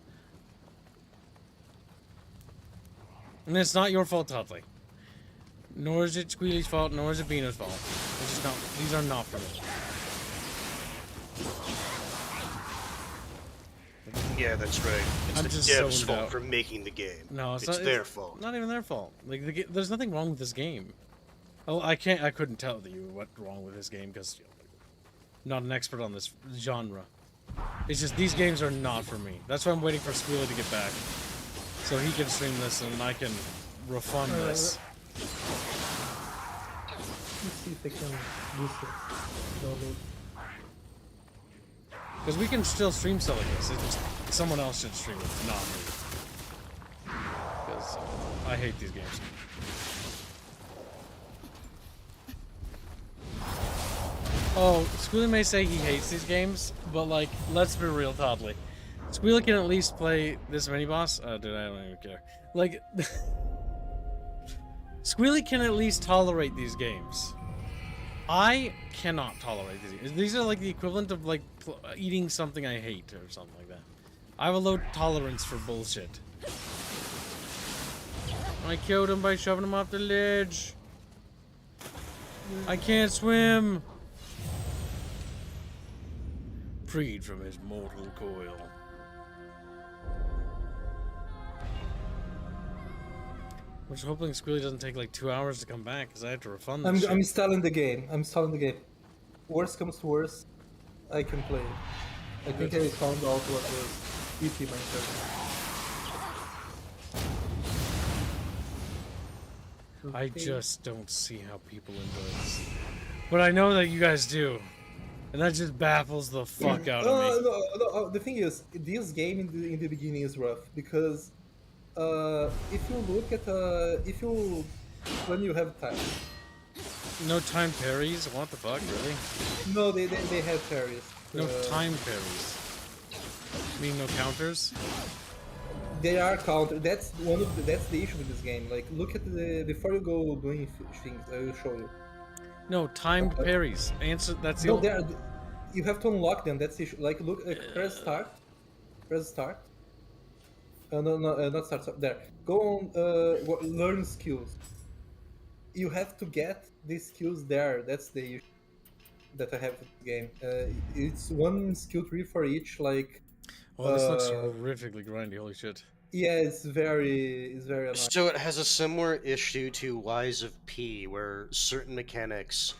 And it's not your fault, Toddly. Nor is it Squealy's fault, nor is it Bino's fault. It's just not, these are not for me. Yeah, that's right. It's I'm the just devs' zoned fault out. for making the game. No, it's their fault. Not even their fault. Like, there's nothing wrong with this game. Oh, I couldn't tell you what's wrong with this game because I'm not an expert on this genre. It's just these games are not for me. That's why I'm waiting for Squealy to get back, so he can stream this and I can refund this. Let's see if I can use it. Download. Because we can still stream stuff like this. It's just someone else should stream it, not me. Because I hate these games. Oh, Squealy may say he hates these games, but like, let's be real, Toddly. Squealy can at least play this mini boss. Oh, dude, I don't even care. Like, Squealy can at least tolerate these games. I cannot tolerate these games. These are like the equivalent of like eating something I hate or something like that. I have a low tolerance for bullshit. I killed him by shoving him off the ledge. I can't swim. Freed from his mortal coil. I was hoping Squealy doesn't take like 2 hours to come back because I have to refund this I'm shit. installing the game. I'm installing the game. Worst comes to worst, I can play. I think I found out what was easy my internet. I just don't see how people enjoy this. But I know that you guys do. And that just baffles the fuck out of me. No, the thing is, this game in the beginning is rough because if you look at when you have time. No time parries? What the fuck, really? No, they have parries. No time parries. You mean no counters? They are counter. That's the issue with this game. Like, look at before you go doing things, I will show you. No, timed parries. Answer. That's the No, only. they are. You have to unlock them. That's the issue. Like, look, press start. Press start. No, not start. There. Go on. Learn skills. You have to get these skills there. That's the issue that I have with the game. It's one skill tree for each. Like. Oh, this looks horrifically grindy. Holy shit. Yeah, it's very annoying. So it has a similar issue to Lies of P, where certain mechanics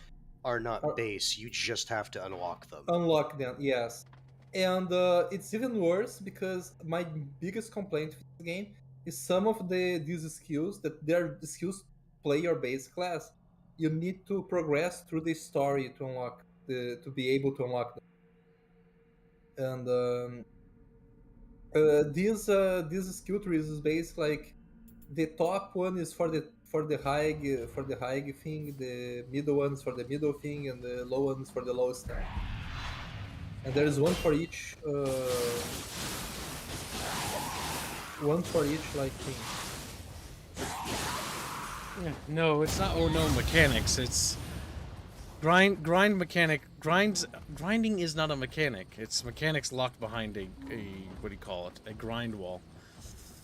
are not base. You just have to unlock them. Unlock them, yes. And it's even worse because my biggest complaint with the game is some of these skills that they're the skills play your base class. You need to progress through the story to unlock to be able to unlock them. And these skill trees is basically like the top one is for the high thing, the middle one is for the middle thing, and the low one is for the lowest thing. And there is one for each like thing. No, it's not. Oh no, mechanics. It's grind mechanic. Grinding is not a mechanic. It's mechanics locked behind a what do you call it? A grind wall.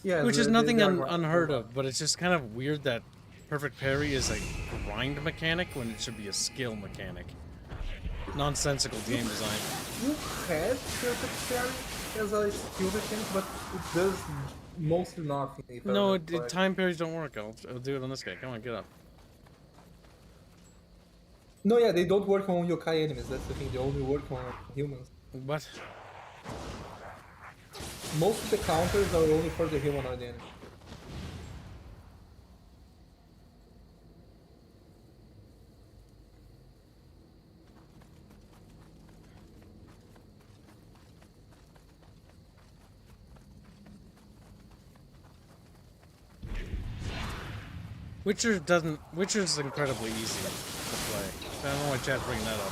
Yeah, Which is nothing unheard of, but it's just kind of weird that perfect parry is a grind mechanic when it should be a skill mechanic. Nonsensical game design. You have perfect parry as a skill mechanic, but it does mostly nothing. No, time parries don't work. I'll do it on this guy. Come on, get up. No, yeah, they don't work on yokai enemies. That's the thing. They only work on humans. What? Most of the counters are only for the humanoid enemy. Witcher's incredibly easy to play. I don't know why chat's bringing that up.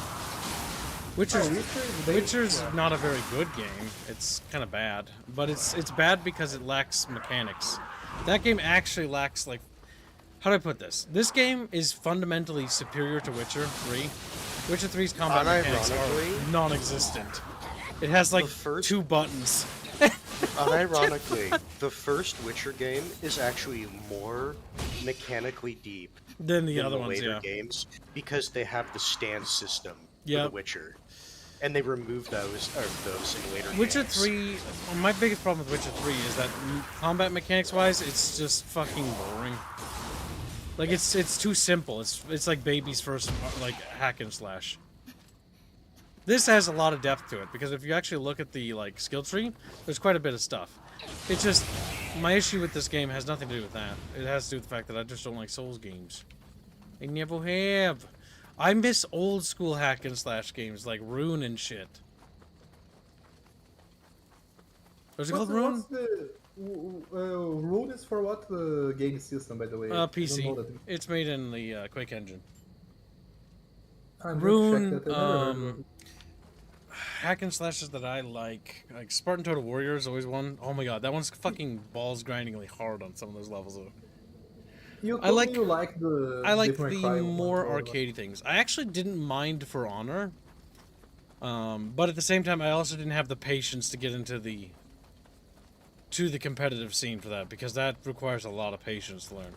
Witcher's not a very good game. It's kind of bad, but it's bad because it lacks mechanics. That game actually lacks, like, how do I put this? This game is fundamentally superior to Witcher 3. Witcher 3's combat mechanics are non-existent. It has like 2 buttons. Unironically, the first Witcher game is actually more mechanically deep Than the other the ones, later yeah. games because they have the stand system for Yep. the Witcher, and they removed those in later Witcher games. 3, my biggest problem with Witcher 3 is that combat mechanics-wise, it's just fucking boring. Like, it's too simple. It's like baby's first, like, hack and slash. This has a lot of depth to it, because if you actually look at the, like, skill tree, there's quite a bit of stuff. It's just, my issue with this game has nothing to do with that. It has to do with the fact that I just don't like Souls games. I never have. I miss old school hack and slash games, like Rune and shit. Was it called Rune? Rune is for what game system, by the way? PC. It's made in the Quake engine. I'm Rune, hack and slashes that I like Spartan Total Warrior is always one. Oh my god, that one's fucking balls grindingly hard on some of those levels. I like the more arcadey things. I actually didn't mind For Honor, but at the same time, I also didn't have the patience to get into the competitive scene for that, because that requires a lot of patience to learn.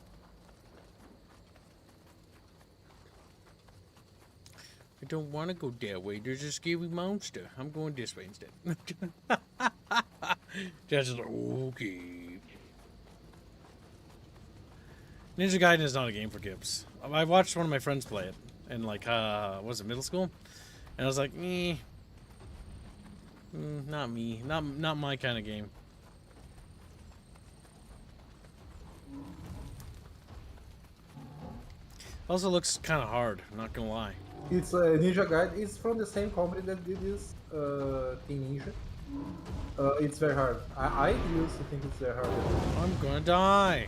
don't want to go that way. There's a scary monster. I'm going this way instead. Judge is like, okay. Ninja Gaiden is not a game for kids. I watched one of my friends play it in like, was it middle school? And I was like, not me. Not my kind of game. Also looks kind of hard, I'm not gonna lie. It's Ninja Gaiden. It's from the same company that did this Team Ninja. It's very hard. I used to think it's very hard. I'm gonna die.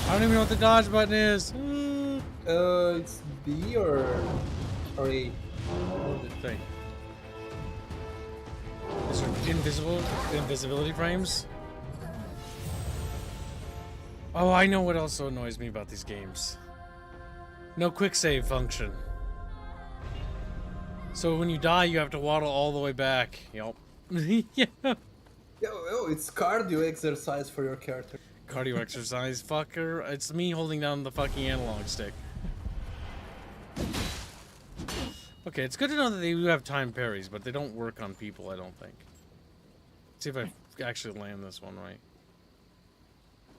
I don't even know what the dodge button is. It's B or A. The thing. Is there invisibility frames? Oh, I know what also annoys me about these games. No quick save function. So when you die, you have to waddle all the way back. Yup. Yeah. Yo, it's cardio exercise for your character. Cardio exercise, fucker. It's me holding down the fucking analog stick. Okay, it's good to know that they do have time parries, but they don't work on people, I don't think. Let's see if I actually land this one right.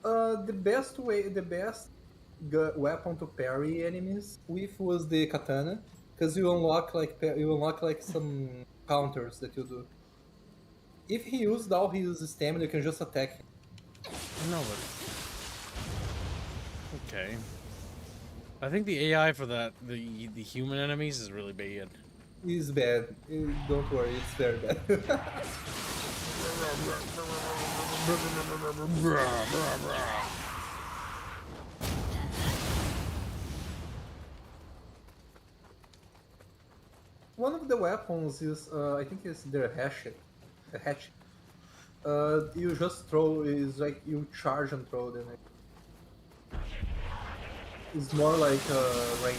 The best weapon to parry enemies with was the katana, because you unlock like some counters that you do. If he used all his stamina, you can just attack him. No, but okay. I think the AI for that the human enemies is really bad. It's bad. Don't worry, it's very bad. One of the weapons is, I think it's their hatchet. A hatchet. You just throw, is like you charge and throw them. It's more like range.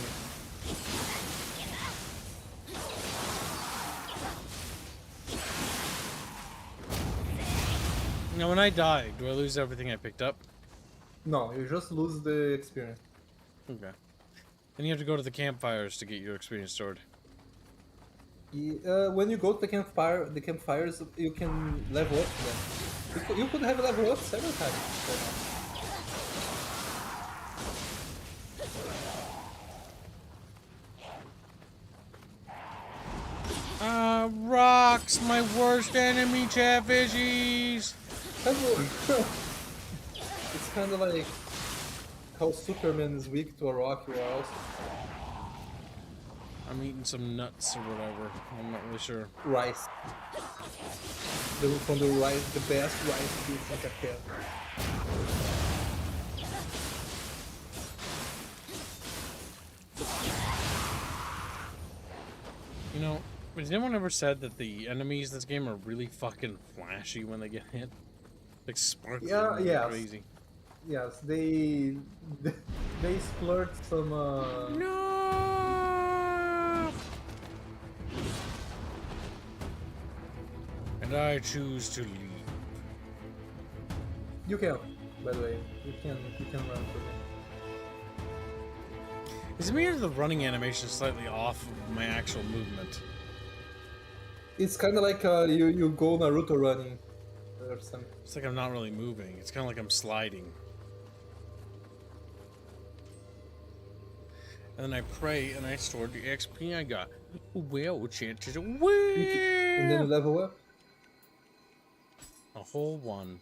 Now, when I die, do I lose everything I picked up? No, you just lose the experience. Okay. Then you have to go to the campfires to get your experience stored. When you go to the campfires, you can level up them. You could have level up several times. Rocks, my worst enemy, chatfishies. It's kind of like how Superman is weak to a rock. You are also I'm eating some nuts or whatever. I'm not really sure. rice. From the rice, the best rice bits like a cat. You know, has anyone ever said that the enemies in this game are really fucking flashy when they get hit? Like sparkling like yes. crazy. Yes, they splurt some. No! And I choose to leave. You can, by the way, you can run for them. Is it me or the running animation slightly off of my actual movement? It's kind of like you go Naruto running or something. It's like I'm not really moving. It's kind of like I'm sliding. And then I pray and I store the XP I got. Well, chances are And then you level up. a whole one.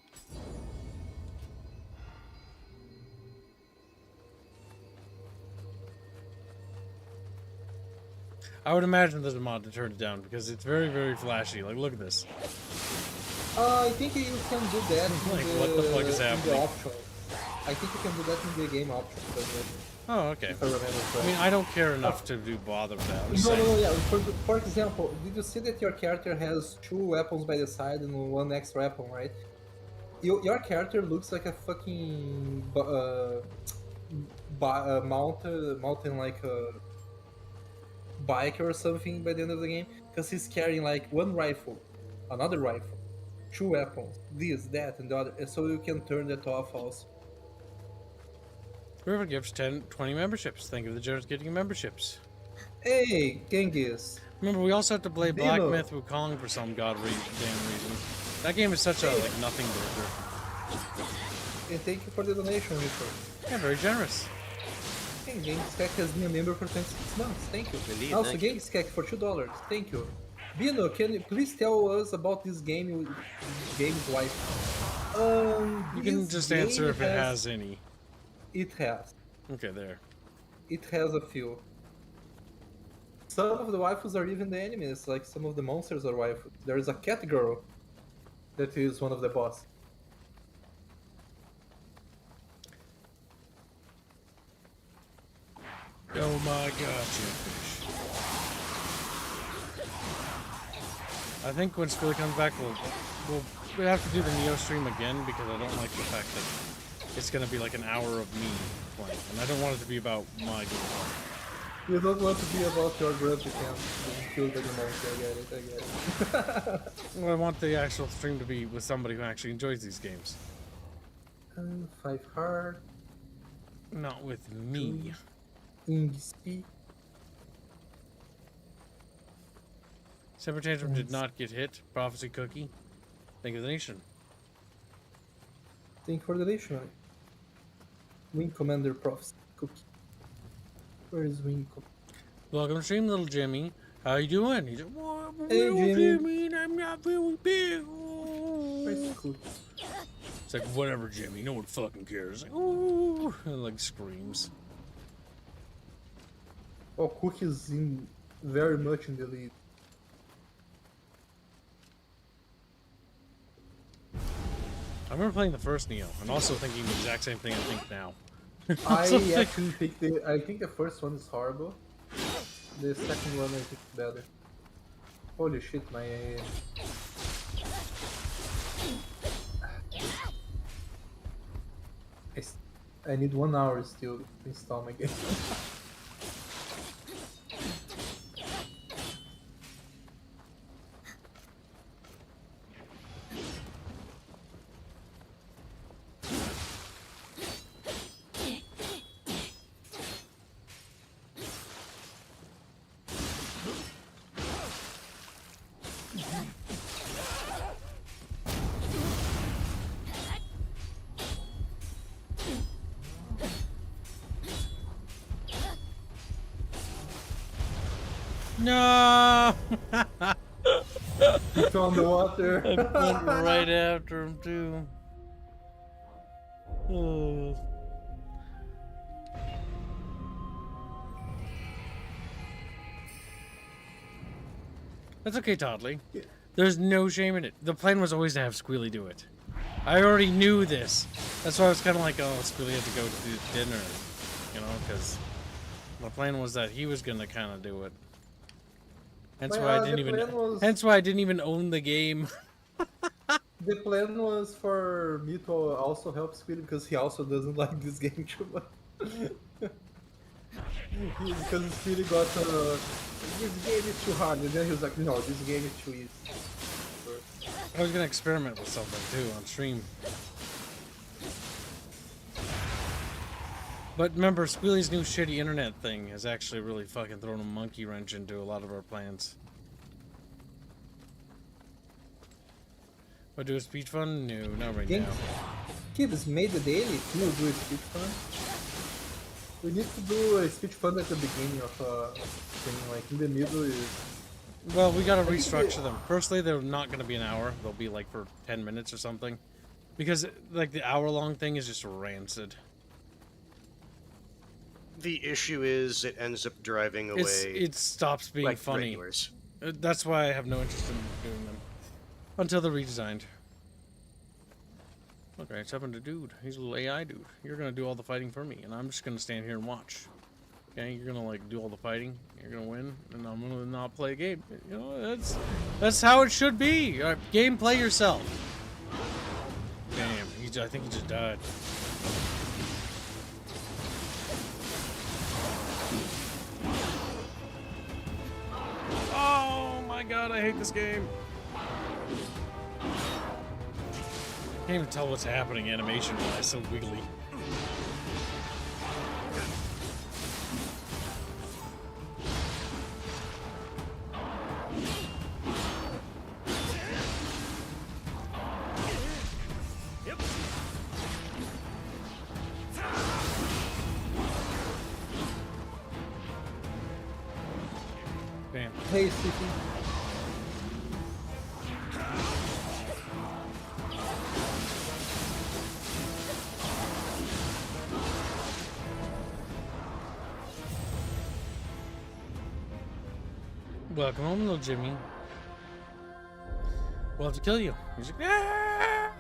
I would imagine there's a mod to turn it down because it's very, very flashy. Like, look at this. I think you can do that in Like, what the fuck is in happening? the option. I think you can do that in the game option. Oh, okay. If I remember I correctly. mean, I don't care enough to do bother with that. I'm just No, saying. yeah. For example, did you see that your character has 2 weapons by the side and 1 extra weapon, right? Your character looks like a fucking mountain like a bike or something by the end of the game, because he's carrying like 1 rifle, another rifle, 2 weapons, this, that, and the other, and so you can turn that off also. Whoever gives 20 memberships. Thank you for the generous getting memberships. Hey, Genghis. Remember, we also have to play Black Dino. Myth Wukong for some damn reason. That game is such a like nothing burger. Hey, thank you for the donation, Richard. Yeah, very generous. Hey, Genghis has been a member for 26 months. Thank you. Indeed, Also, thank you. Genghis for $2. Thank you. Bino, can you please tell us about this game's wife? You can this just game answer if it has any. It has. Okay, there. It has a few. Some of the waifus are even the enemies, like some of the monsters are waifus. There is a cat girl that is one of the boss. Oh my god, Chatfish. I think when Sqekie comes back, we'll have to do the Nioh stream again because I don't like the fact that it's gonna be like an hour of me playing, and I don't want it to be about my gameplay. You don't want to be about your grumpy camp. Kill the monkey. I get it. Well, I want the actual stream to be with somebody who actually enjoys these games, 5 hard. not with me. Ingy. Semper Tantrum did not get hit. Prophecy Cookie. Thank you, the nation. Thank you for the donation. Wing Commander Prophecy Cookie. Where is Wing Commander? Welcome to stream, little Jimmy. How you doing? He's like, well, I'm a Hey, little Jimmy. Jimmy, and I'm not very big. Oh. Where's Cookie? It's like, whatever, Jimmy. No one fucking cares. Like, ooh, and like screams. Oh, Cookie is in very much in the lead. I remember playing the first Nioh, and also thinking the exact same thing I think now. I So thick. actually think I think the first one is horrible. The second one I think is better. Holy shit, my I need 1 hour still to install my game. No! It's on the water. I went right after him, too. Oh. That's okay, Toddley. There's no shame in it. The plan was always to have Squealy do it. I already knew this. That's why I was kind of like, oh, Squealy had to go to dinner, you know, because the plan was that he was going to kind of do it. Hence Well, why I the didn't even. plan was- Hence why I didn't even own the game. The plan was for me to also help Squid because he also doesn't like this game too much. Because Squid got this game is too hard, and then he was like, no, this game is too easy. I was gonna experiment with something too on stream. But remember, Squealy's new shitty internet thing has actually really fucking thrown a monkey wrench into a lot of our plans. What, do a speech fund? No, not right Game now. Kids made the daily. Can you do a speech fund? We need to do a speech fund at the beginning of thing, like in the middle is. Well, we gotta restructure them. Firstly, they're not gonna be an hour. They'll be like for 10 minutes or something. Because, like, the hour-long thing is just rancid. The issue is it ends up driving away It stops being like funny. regulars. That's why I have no interest in doing them. Until they're redesigned. Okay, it's happened to dude. He's a little AI dude. You're gonna do all the fighting for me, and I'm just gonna stand here and watch. Okay, you're gonna like do all the fighting. You're gonna win, and I'm gonna not play a game. You know, that's how it should be. All right, game, play yourself. Damn, I think he just died. Oh my god, I hate this game. Can't even tell what's happening animation-wise, so wiggly. Hey, Sqekie. Welcome home, little Jimmy. We'll have to kill you. He's like, "Ah!"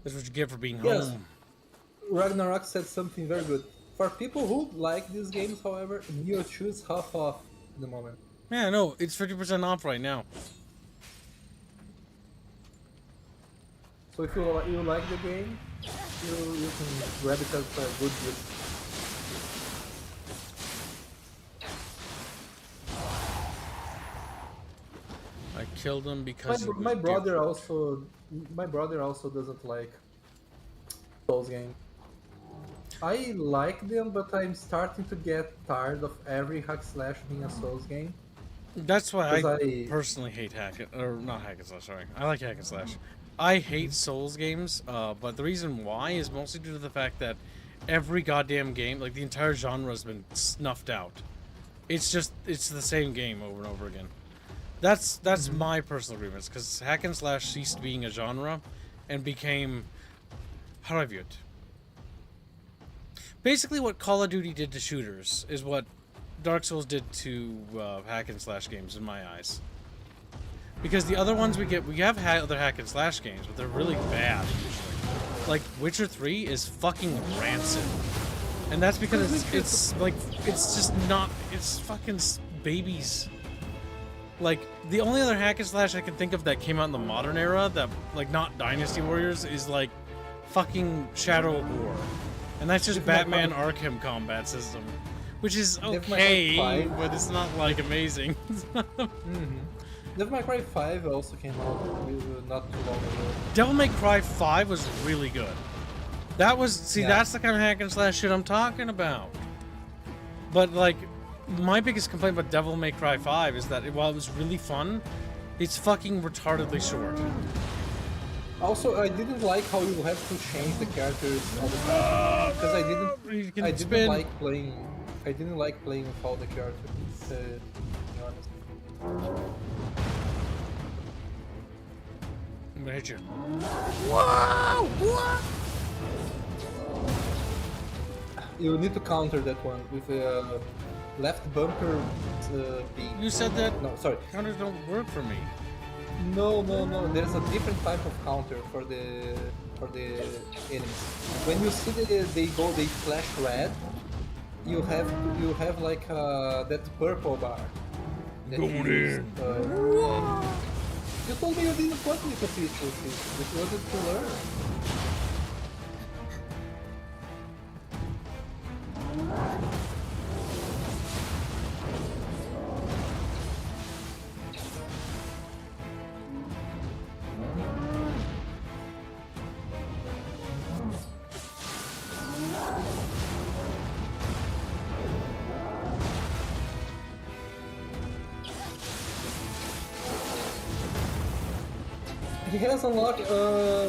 That's what you get for being Yes. home. Ragnarok said something very good. For people who like these games, however, Nioh 2 is half off at the moment. Yeah, no, it's 50% off right now. So if you like the game, you can grab it as a good gift. I killed him because he was My brother different. also doesn't like Souls games. I like them, but I'm starting to get tired of every hack slash being a Souls game. That's why 'Cause I I- personally hate hack it, or not hack and slash. Sorry, I like hack and slash. I hate Souls games, but the reason why is mostly due to the fact that every goddamn game, like the entire genre, has been snuffed out. It's the same game over and over again. That's my personal grievance, because hack and slash ceased being a genre and became, how do I view it? Basically, what Call of Duty did to shooters is what Dark Souls did to hack and slash games in my eyes. Because the other ones we have other hack and slash games, but they're really bad usually. Like Witcher 3 is fucking rancid, and that's because it's fucking babies. Like the only other hack and slash I can think of that came out in the modern era that like not Dynasty Warriors is like fucking Shadow of War, and that's just Batman Arkham combat system, which is okay, but it's not like amazing. Devil May Cry 5 also came out not too long ago. Devil May Cry 5 was really good. That was that's the kind of hack and slash shit I'm talking about. But like, my biggest complaint about Devil May Cry 5 is that while it was really fun, it's fucking retardedly short. Also, I didn't like how you have to change the characters all the time because I didn't like playing. I didn't like playing with all the characters. To be honest. I'm gonna hit you. Whoa! What? You need to counter that one with a left bumper B. You said that No, sorry. counters don't work for me. No. There's a different type of counter for the enemies. When you see they flash red, you have like that purple bar. That Going in. You told me you didn't want me to teach you this. You wanted to learn. He has unlocked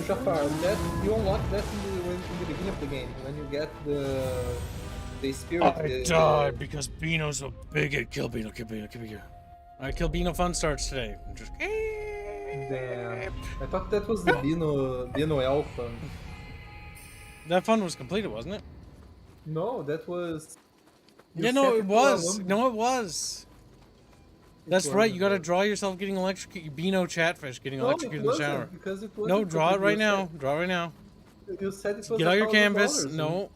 Jafar. That you unlock that in the beginning of the game when you get the spirit. I died because Beano's a bigot. Kill Beano, kill Beano, kill Beano. Alright, Kill Beano fun starts today. Just Damn. I thought that was the Beano elf fun. that fun was completed, wasn't it? No, that was. Yeah, no, it was. No, it was. That's right. You gotta draw yourself getting electrocuted. Beano Chatfish getting electrocuted in the shower. Because it No, draw it right now. Draw it right now. You said it was. Get out your canvas. $1,000. No,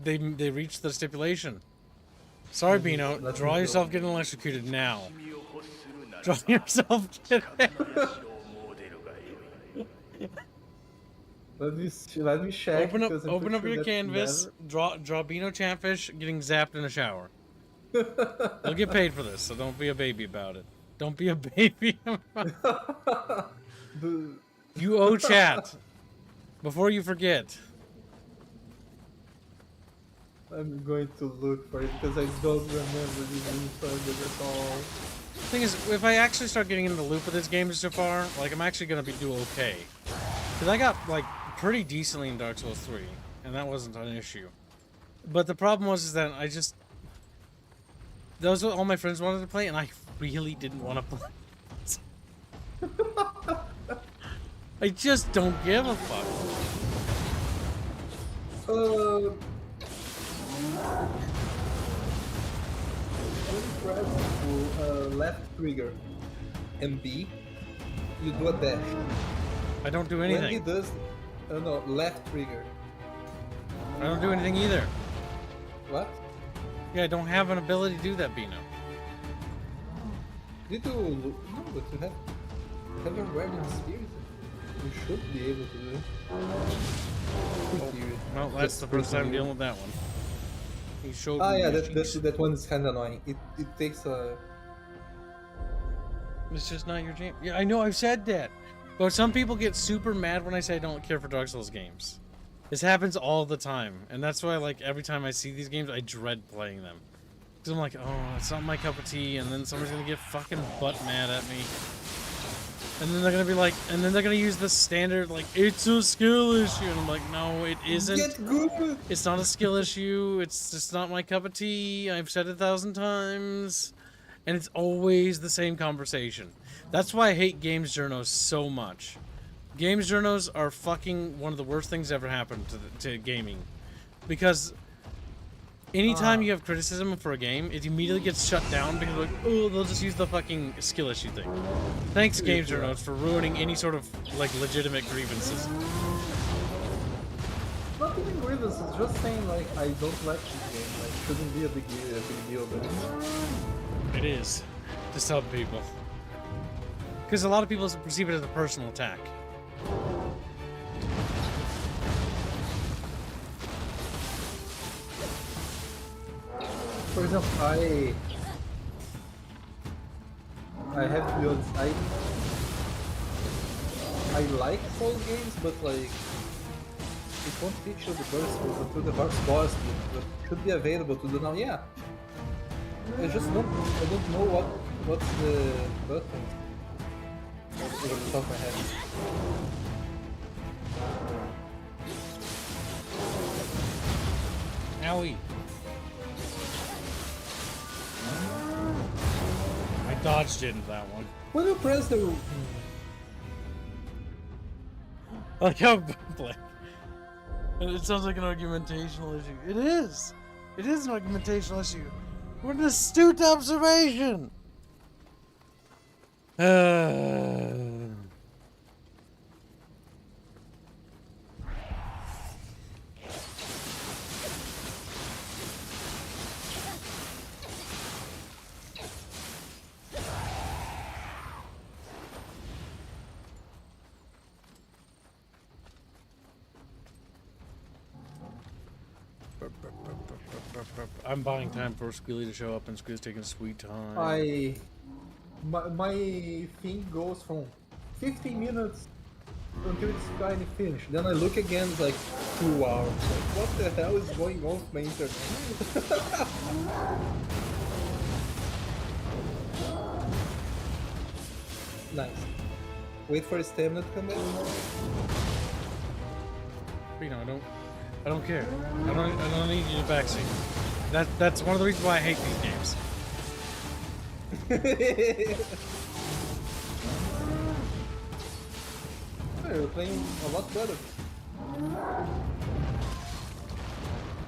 they reached the stipulation. Sorry, Beano. Let Draw me go. yourself getting electrocuted now. Draw yourself. Let me check. Open up because I'm pretty your sure that canvas. Draw Beano Chatfish getting zapped in a shower. You'll get paid for this, so don't be a baby about it. Don't be a baby. You owe chat. Before you forget. I'm going to look for it because I don't remember this info at all. Thing is, if I actually start getting into the loop of this game so far, like I'm actually gonna do okay. Cause I got like pretty decently in Dark Souls 3, and that wasn't an issue. But the problem was is that those were all my friends wanted to play, and I really didn't want to play. I just don't give a fuck. When you press left trigger and B, you do a dash. I don't do When he anything. does, no, left trigger. I don't do anything either. What? Yeah, I don't have an ability to do that, Bino. Did you look? No, but you have a random spirit. You should be able to do it. No, that's the first time dealing with that one. He showed Ah, me yeah, the that cheeks. that one is kind of annoying. It takes a. It's just not your jam. Yeah, I know, I've said that. But some people get super mad when I say I don't care for Dark Souls games. This happens all the time. And that's why, like, every time I see these games, I dread playing them. Because I'm like, oh, it's not my cup of tea. And then somebody's going to get fucking butt mad at me. And then they're going to be like, and then they're going to use the standard, like, it's a skill issue. And I'm like, no, it isn't. Get good! It's not a skill issue. It's just not my cup of tea. I've said it 1,000 times. And it's always the same conversation. That's why I hate games journos so much. Games journos are fucking one of the worst things ever happened to gaming. Because anytime you have criticism for a game, it immediately gets shut down because like, oh, they'll just use the fucking skill issue thing. Thanks, games journos, for ruining any sort of like legitimate grievances. Not even grievances, just saying like I don't like this game. Like shouldn't be a big deal, but It is to some people. Because a lot of people perceive it as a personal attack. for example, I have to be honest, I like Souls games, but like it won't teach you the first boss that should be available to do now. Yeah, I don't know what's the button over the top of my head. Owie. I dodged into that one. When you press the I like how blank. It sounds like an argumentational issue. It is. It is an argumentational issue. What an astute observation. I'm buying time for Squealy to show up, and Squealy's taking sweet time. my thing goes from 15 minutes until it's finally finished. Then I look again, it's like 2 hours. Like, what the hell is going on with my internet? Nice. Wait for his stamina to come back. But, you know, I don't care. I don't need you to backseat. That's one of the reasons why I hate these games. Oh, you're playing a lot better.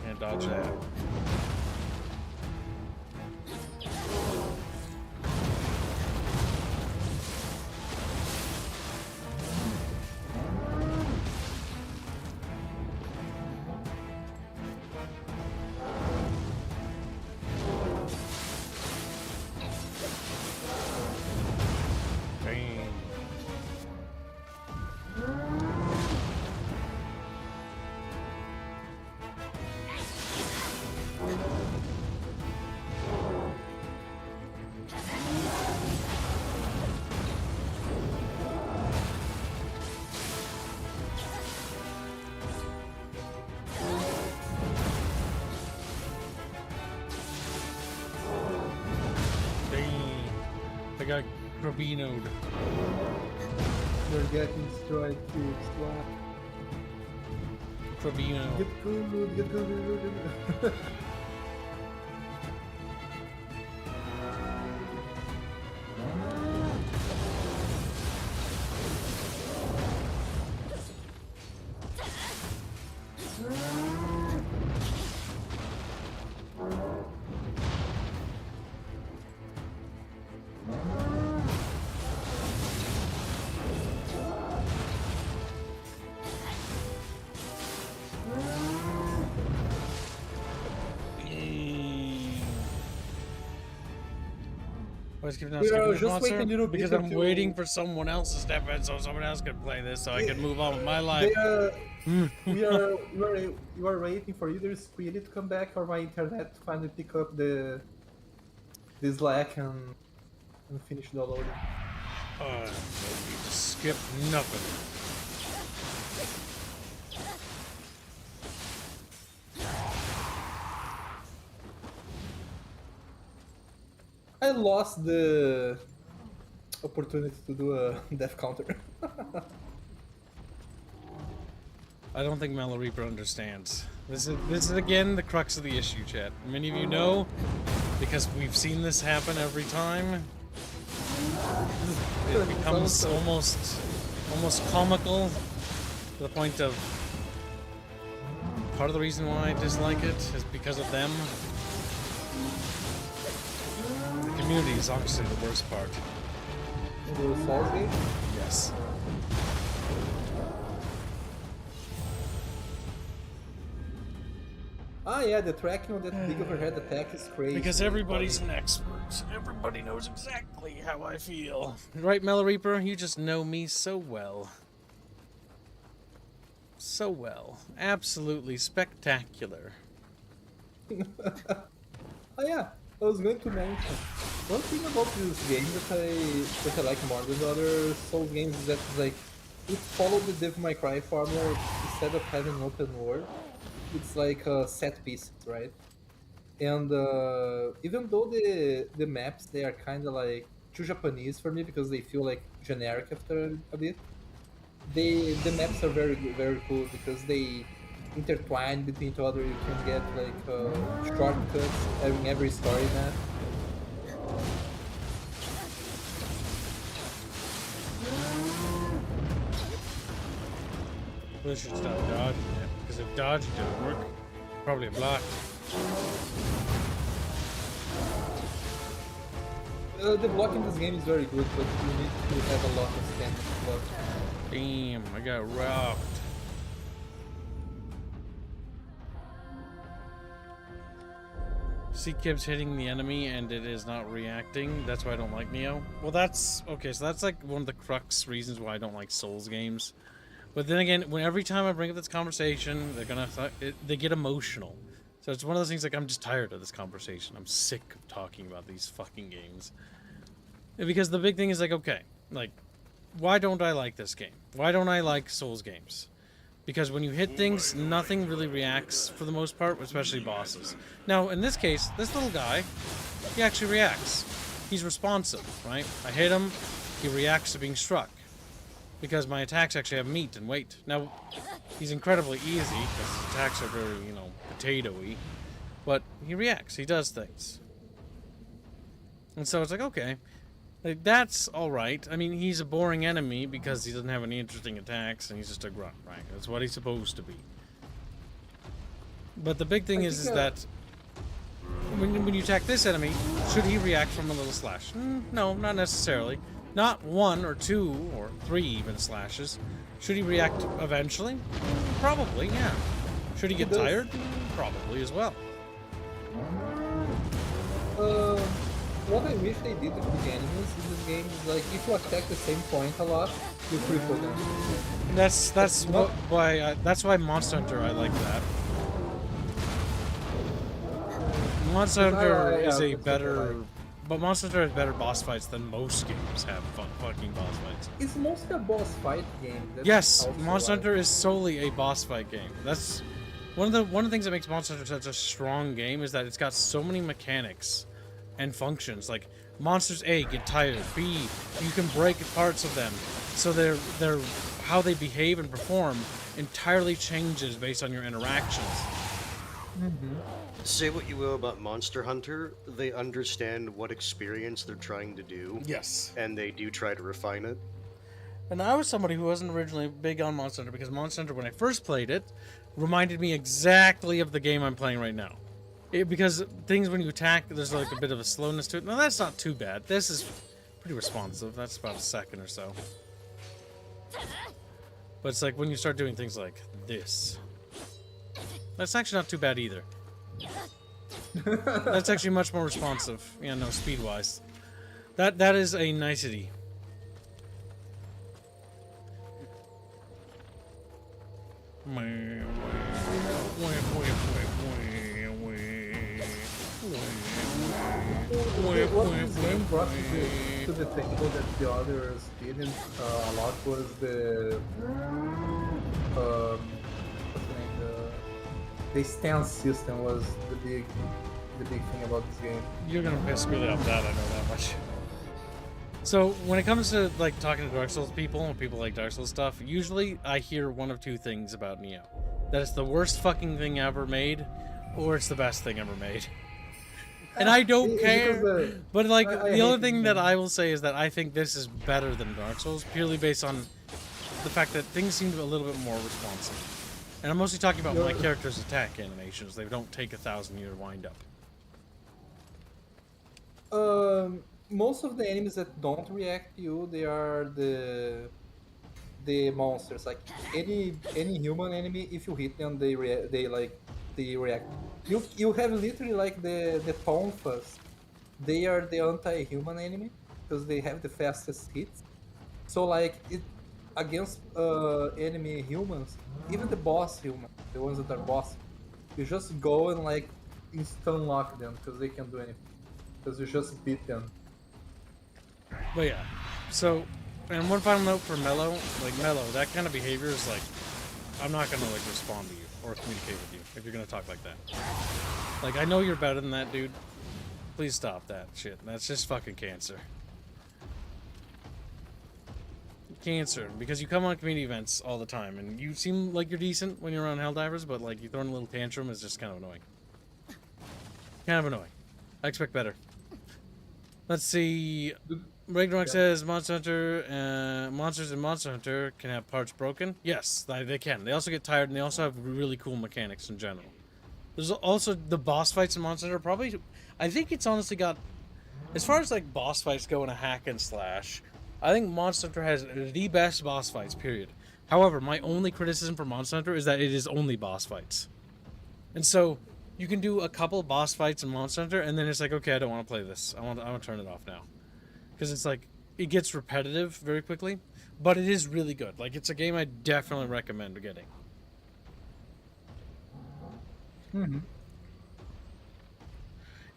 Can't dodge that. I got Grabino'd. You're getting destroyed too. Swap. Grabino. Get good, get good, get good, get good. What's giving We skipping are this just waiting a monster? little bit Because I'm until- waiting for someone else to step in so someone else can play this so I can move on with my life. We are waiting for either Squiddy to come back or my internet to finally pick up the Slack and finish downloading. Oh, you skip nothing. I lost the opportunity to do a death counter. I don't think Mellow Reaper understands. This is again the crux of the issue, chat. Many of you know, because we've seen this happen every time. It becomes almost comical to the point of part of the reason why I dislike it is because of them. The community is obviously the worst part. The Souls game? Yes. Ah, yeah, the tracking on that big overhead attack is crazy. Because everybody's an expert. Everybody knows exactly how I feel. Right, Mellow Reaper? You just know me so well. So well. Absolutely spectacular. Oh yeah, I was going to mention one thing about this game that I like more than other Souls games is that like it followed the Devil May Cry formula. Instead of having an open world, it's like set pieces, right? And even though the maps they are kind of like too Japanese for me because they feel like generic after a bit, the maps are very cool because they intertwine between each other. You can get like shortcuts in every story map. We should stop dodging it, because if dodging doesn't work, probably a block. The block in this game is very good, but you need to have a lot of stamina to block. Damn, I got robbed. See Kib's hitting the enemy and it is not reacting. That's why I don't like Nioh. Well, that's okay. So that's like one of the crux reasons why I don't like Souls games. But then again, when every time I bring up this conversation, they get emotional. So it's one of those things like I'm just tired of this conversation. I'm sick of talking about these fucking games. Because the big thing is like, okay, like, why don't I like this game? Why don't I like Souls games? Because when you hit things, nothing really reacts for the most part, especially bosses. Now, in this case, this little guy, he actually reacts. He's responsive, right? I hit him, he reacts to being struck. Because my attacks actually have meat and weight. Now, he's incredibly easy, because his attacks are very, you know, potato-y. But he reacts, he does things. And so it's like, okay, like, that's alright. I mean, he's a boring enemy because he doesn't have any interesting attacks, and he's just a grunt, right? That's what he's supposed to be. But the big thing is that when you attack this enemy, should he react from a little slash? No, not necessarily. Not 1 or 2 or 3 even slashes. Should he react eventually? Probably, yeah. Should he get tired? Probably as well. What I wish they did with the enemies in this game is like if you attack the same point a lot, you cripple them. That's why Monster Hunter I like that. Monster Hunter is a better. But Monster Hunter has better boss fights than most games have fucking boss fights. It's mostly a boss fight game. Yes, Monster Hunter is solely a boss fight game. That's one of the things that makes Monster Hunter such a strong game is that it's got so many mechanics and functions. Like monsters A get tired, B you can break parts of them, so they're how they behave and perform entirely changes based on your interactions. Say what you will about Monster Hunter, they understand what experience they're trying to do. Yes. And they do try to refine it. And I was somebody who wasn't originally big on Monster Hunter because Monster Hunter, when I first played it, reminded me exactly of the game I'm playing right now. Because things when you attack, there's like a bit of a slowness to it. No, that's not too bad. This is pretty responsive. That's about a second or so. But it's like when you start doing things like this. That's actually not too bad either. That's actually much more responsive. Yeah, no, speed-wise. That is a nicety. What this game brought to the table that the others didn't a lot was the what's the name? The stance system was the big thing about this game. You're gonna piss me off that, I know that much. So when it comes to like talking to Dark Souls people and people like Dark Souls stuff, usually I hear one of two things about Nioh. That it's the worst fucking thing ever made, or it's the best thing ever made. And I don't care. But like the other thing that I will say is that I think this is better than Dark Souls, purely based on the fact that things seem a little bit more responsive. And I'm mostly talking about my character's attack animations. They don't take 1,000-year wind up. Most of the enemies that don't react to you, they are the monsters. Like any human enemy, if you hit them, they react. You have literally like the tonfas. They are the anti-human enemy because they have the fastest hits. So like it against enemy humans, even the boss human, the ones that are boss, you just go and like instant lock them because they can't do anything. Because you just beat them. But yeah, so, and one final note for Mello, like Mello, that kind of behavior is like, I'm not gonna like respond to you or communicate with you if you're gonna talk like that. Like, I know you're better than that, dude. Please stop that shit. That's just fucking cancer. Cancer, because you come on community events all the time, and you seem like you're decent when you're around Helldivers, but like you throwing a little tantrum is just kind of annoying. Kind of annoying. I expect better. Let's see. Ragnarok says Monster Hunter, monsters in Monster Hunter can have parts broken. Yes, they can. They also get tired, and they also have really cool mechanics in general. There's also the boss fights in Monster Hunter. Probably, I think it's honestly got, as far as like boss fights go in a hack and slash, I think Monster Hunter has the best boss fights, period. However, my only criticism for Monster Hunter is that it is only boss fights. And so, you can do a couple boss fights in Monster Hunter, and then it's like, okay, I don't want to play this. I want to turn it off now. Because it's like, it gets repetitive very quickly, but it is really good. Like, it's a game I definitely recommend getting. Mm-hmm.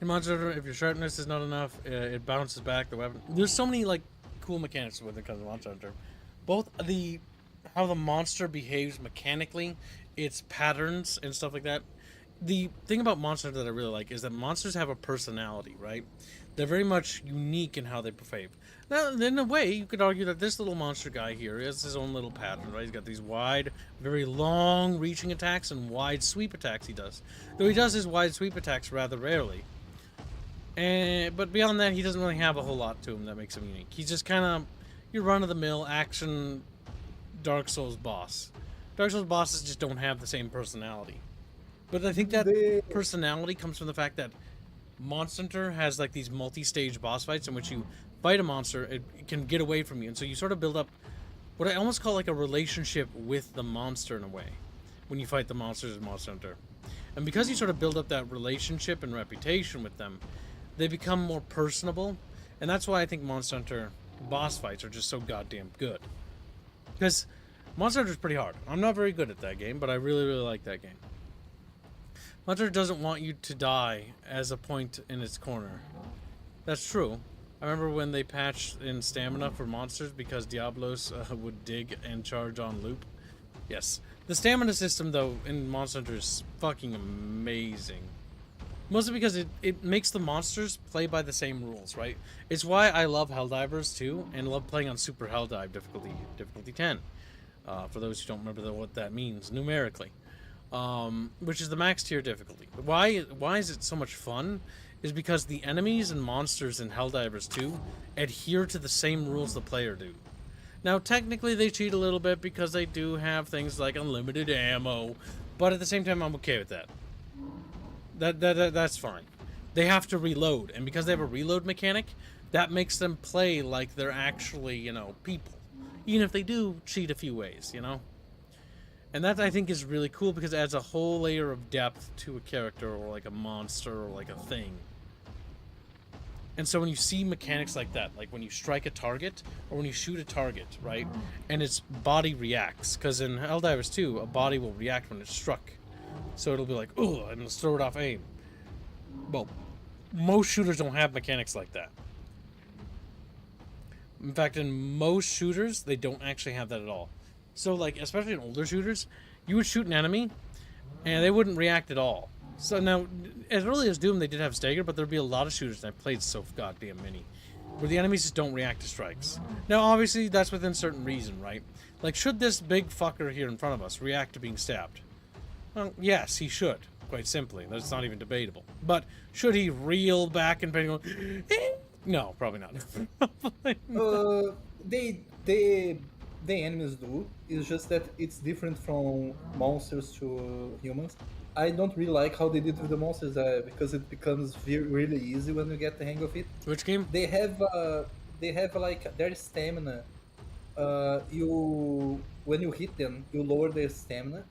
In Monster Hunter, if your sharpness is not enough, it bounces back the weapon. There's so many, like, cool mechanics when it comes to Monster Hunter. Both how the monster behaves mechanically, its patterns and stuff like that. The thing about Monster Hunter that I really like is that monsters have a personality, right? They're very much unique in how they behave. Now, in a way, you could argue that this little monster guy here has his own little pattern, right? He's got these wide, very long reaching attacks and wide sweep attacks he does. Though he does his wide sweep attacks rather rarely. But beyond that, he doesn't really have a whole lot to him that makes him unique. He's just kind of your run-of-the-mill action Dark Souls boss. Dark Souls bosses just don't have the same personality. But I think that personality comes from the fact that Monster Hunter has like these multi-stage boss fights in which you fight a monster, it can get away from you, and so you sort of build up what I almost call like a relationship with the monster in a way when you fight the monsters in Monster Hunter. And because you sort of build up that relationship and reputation with them, they become more personable, and that's why I think Monster Hunter boss fights are just so goddamn good. Because Monster Hunter is pretty hard. I'm not very good at that game, but I really, really like that game. Monster Hunter doesn't want you to die as a point in its corner. That's true. I remember when they patched in stamina for monsters because Diablos would dig and charge on loop. Yes. The stamina system, though, in Monster Hunter is fucking amazing. Mostly because it makes the monsters play by the same rules, right? It's why I love Helldivers, too, and love playing on Super Helldive difficulty 10. For those who don't remember what that means numerically. Which is the max tier difficulty. Why is it so much fun? Is because the enemies and monsters in Helldivers 2 adhere to the same rules the player do. Now, technically, they cheat a little bit because they do have things like unlimited ammo, but at the same time, I'm okay with that. That's fine. They have to reload, and because they have a reload mechanic, that makes them play like they're actually, people. Even if they do cheat a few ways, And that, I think, is really cool because it adds a whole layer of depth to a character or like a monster or like a thing. And so when you see mechanics like that, like when you strike a target or when you shoot a target, right, and its body reacts, because in Helldivers 2, a body will react when it's struck. So it'll be like, ugh, and it'll throw it off aim. Well, most shooters don't have mechanics like that. In fact, in most shooters, they don't actually have that at all. So, like, especially in older shooters, you would shoot an enemy, and they wouldn't react at all. So now, as early as Doom, they did have stagger, but there'd be a lot of shooters, and I played so goddamn many, where the enemies just don't react to strikes. Now, obviously, that's within certain reason, right? Like, should this big fucker here in front of us react to being stabbed? Well, yes, he should, quite simply. That's not even debatable. But should he reel back and go, eh? No, probably not. The enemies do. It's just that it's different from monsters to humans. I don't really like how they did with the monsters because it becomes really easy when you get the hang of it. Which game? They have like their stamina. When you hit them, you lower their stamina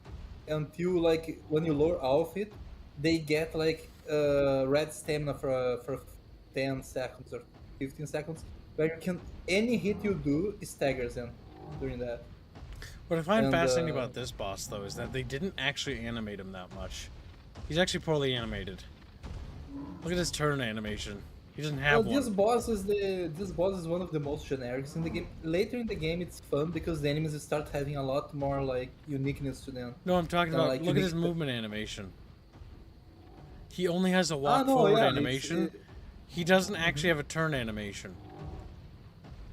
until like when you lower all of it, they get like red stamina for 10 seconds or 15 seconds. Where you can any hit you do staggers them during that. What I find fascinating about this boss, though, is that they didn't actually animate him that much. He's actually poorly animated. Look at his turn animation. He doesn't have one. This boss is one of the most generics in the game. Later in the game, it's fun because the enemies start having a lot more like uniqueness to them. No, I'm talking about. Like, look at his movement animation. He only has a walk forward animation. He doesn't actually have a turn animation.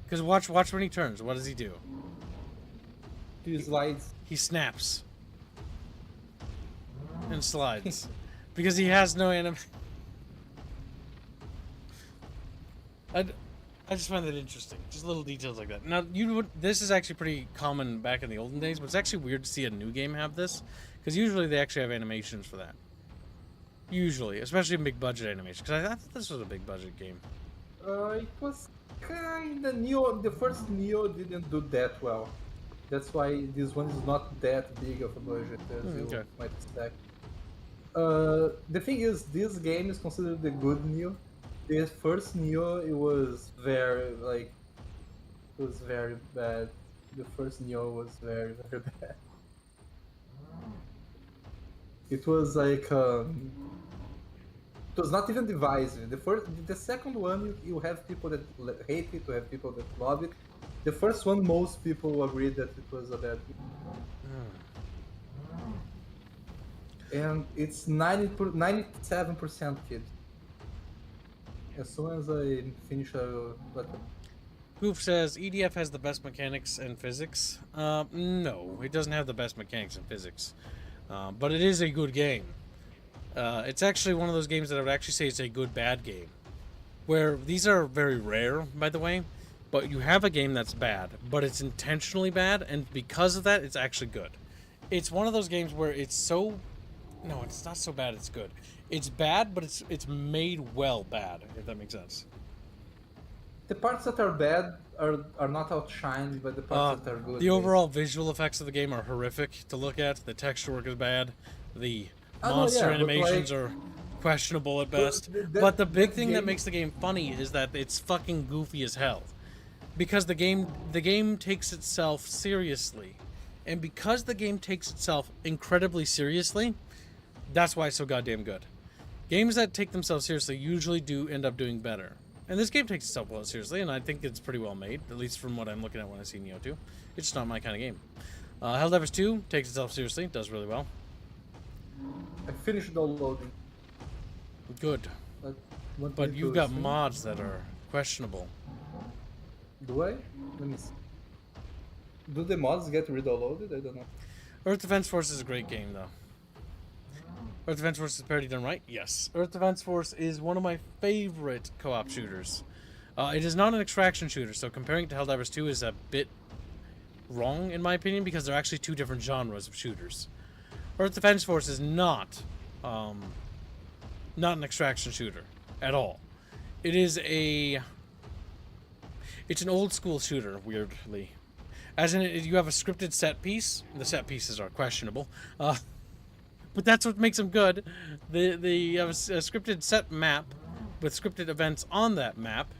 Because watch when he turns. What does he do? He slides. He snaps. And slides. Because he has no anim... I just find that interesting. Just little details like that. Now, this is actually pretty common back in the olden days, but it's actually weird to see a new game have this. Because usually they actually have animations for that. Usually. Especially in big budget animation. Because I thought this was a big budget game. It was kinda Nioh. The first Nioh didn't do that well. That's why this one is not that big of a budget as you might expect. The thing is, this game is considered the good Nioh. The first Nioh, it was very bad. The first Nioh was very bad. It was like it was not even divisive. The second one, you have people that hate it, you have people that love it. The first one, most people agreed that it was a bad game. And it's 97% kids. As soon as I finish, I'll let them. Goof says, EDF has the best mechanics and physics. No, it doesn't have the best mechanics and physics. But it is a good game. It's actually one of those games that I would actually say it's a good bad game. Where these are very rare, by the way. But you have a game that's bad, but it's intentionally bad, and because of that, it's actually good. It's one of those games where it's so... No, it's not so bad, it's good. It's bad, but it's made well bad, if that makes sense. The parts that are bad are not outshined by the parts that are good. The overall visual effects of the game are horrific to look at. The texture work is bad. The monster animations are questionable at best. But the big thing that makes the game funny is that it's fucking goofy as hell. Because the game takes itself seriously. And because the game takes itself incredibly seriously, that's why it's so goddamn good. Games that take themselves seriously usually do end up doing better. And this game takes itself well seriously, and I think it's pretty well made, at least from what I'm looking at when I see Nioh 2. It's just not my kind of game. Helldivers 2 takes itself seriously, does really well. I finished downloading. Good. But you've got mods that are questionable. Do I? Let me see. Do the mods get re-downloaded? I don't know. Earth Defense Force is a great game, though. Earth Defense Force is parody done right? Yes. Earth Defense Force is one of my favorite co-op shooters. It is not an extraction shooter, so comparing it to Helldivers 2 is a bit wrong, in my opinion, because they're actually two different genres of shooters. Earth Defense Force is not an extraction shooter at all. It is it's an old school shooter, weirdly. As in, you have a scripted set piece. The set pieces are questionable. But that's what makes them good. You have a scripted set map, with scripted events on that map,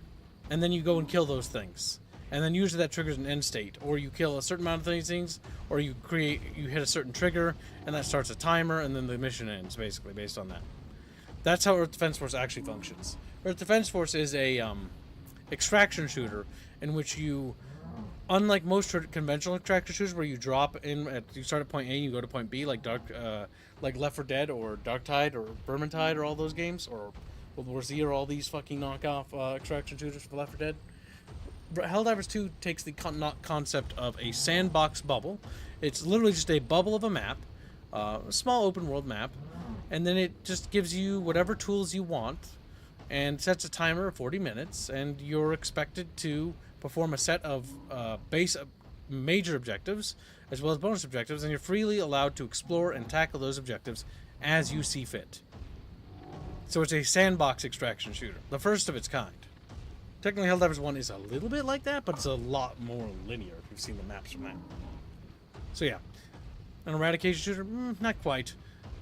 and then you go and kill those things. And then usually that triggers an end state, or you kill a certain amount of these things, or you hit a certain trigger, and that starts a timer, and then the mission ends, basically, based on that. That's how Earth Defense Force actually functions. Earth Defense Force is a extraction shooter in which you, unlike most conventional extraction shooters where you drop in, you start at point A and you go to point B, like like Left 4 Dead or Dark Tide or Vermintide or all those games, or World War Z or all these fucking knockoff extraction shooters for Left 4 Dead. Helldivers 2 takes the concept of a sandbox bubble. It's literally just a bubble of a map, a small open world map, and then it just gives you whatever tools you want and sets a timer of 40 minutes, and you're expected to perform a set of major objectives as well as bonus objectives, and you're freely allowed to explore and tackle those objectives as you see fit. So it's a sandbox extraction shooter, the first of its kind. Technically, Helldivers 1 is a little bit like that, but it's a lot more linear if you've seen the maps from that. So yeah, an eradication shooter? Not quite.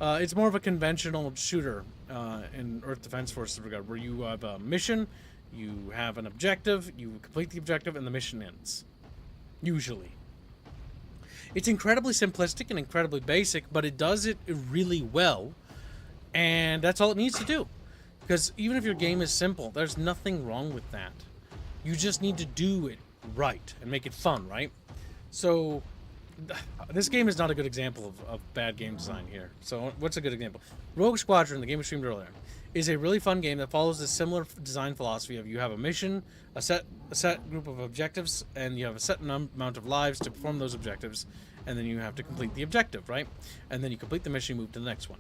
It's more of a conventional shooter in Earth Defense Forces regard, where you have a mission, you have an objective, you complete the objective, and the mission ends. Usually. It's incredibly simplistic and incredibly basic, but it does it really well, and that's all it needs to do. Because even if your game is simple, there's nothing wrong with that. You just need to do it right and make it fun, right? So, this game is not a good example of bad game design here. So, what's a good example? Rogue Squadron, the game we streamed earlier, is a really fun game that follows a similar design philosophy of you have a mission, a set group of objectives, and you have a set amount of lives to perform those objectives, and then you have to complete the objective, right? And then you complete the mission, you move to the next one.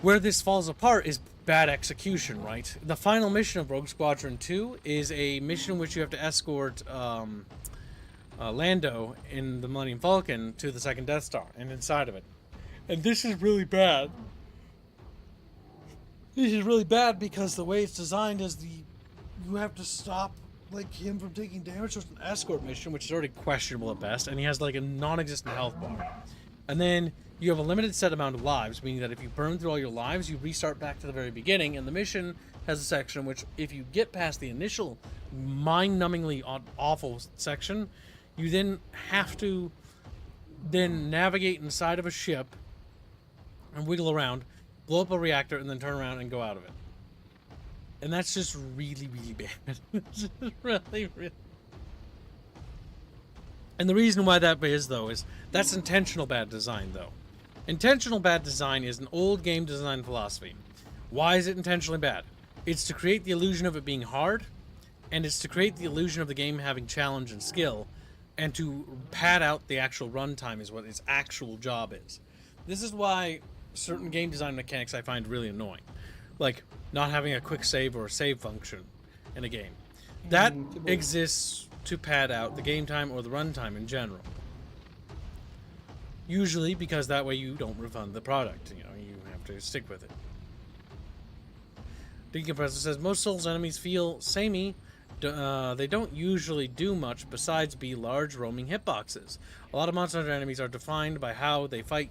Where this falls apart is bad execution, right? The final mission of Rogue Squadron 2 is a mission in which you have to escort Lando in the Millennium Falcon to the second Death Star and inside of it. And this is really bad. This is really bad because the way it's designed is you have to stop like him from taking damage. So it's an escort mission, which is already questionable at best, and he has like a non-existent health bar. And then you have a limited set amount of lives, meaning that if you burn through all your lives, you restart back to the very beginning, and the mission has a section in which if you get past the initial mind-numbingly awful section, you then have to then navigate inside of a ship and wiggle around, blow up a reactor, and then turn around and go out of it. And that's just really, really bad. It's just really, really... And the reason why that is, though, is that's intentional bad design, though. Intentional bad design is an old game design philosophy. Why is it intentionally bad? It's to create the illusion of it being hard, and it's to create the illusion of the game having challenge and skill, and to pad out the actual runtime is what its actual job is. This is why certain game design mechanics I find really annoying. Like, not having a quick save or a save function in a game. That exists to pad out the game time or the runtime in general. Usually because that way you don't refund the product. You know, you have to stick with it. Decompressor says, most Souls enemies feel samey. They don't usually do much besides be large roaming hitboxes. A lot of Monster Hunter enemies are defined by how they fight.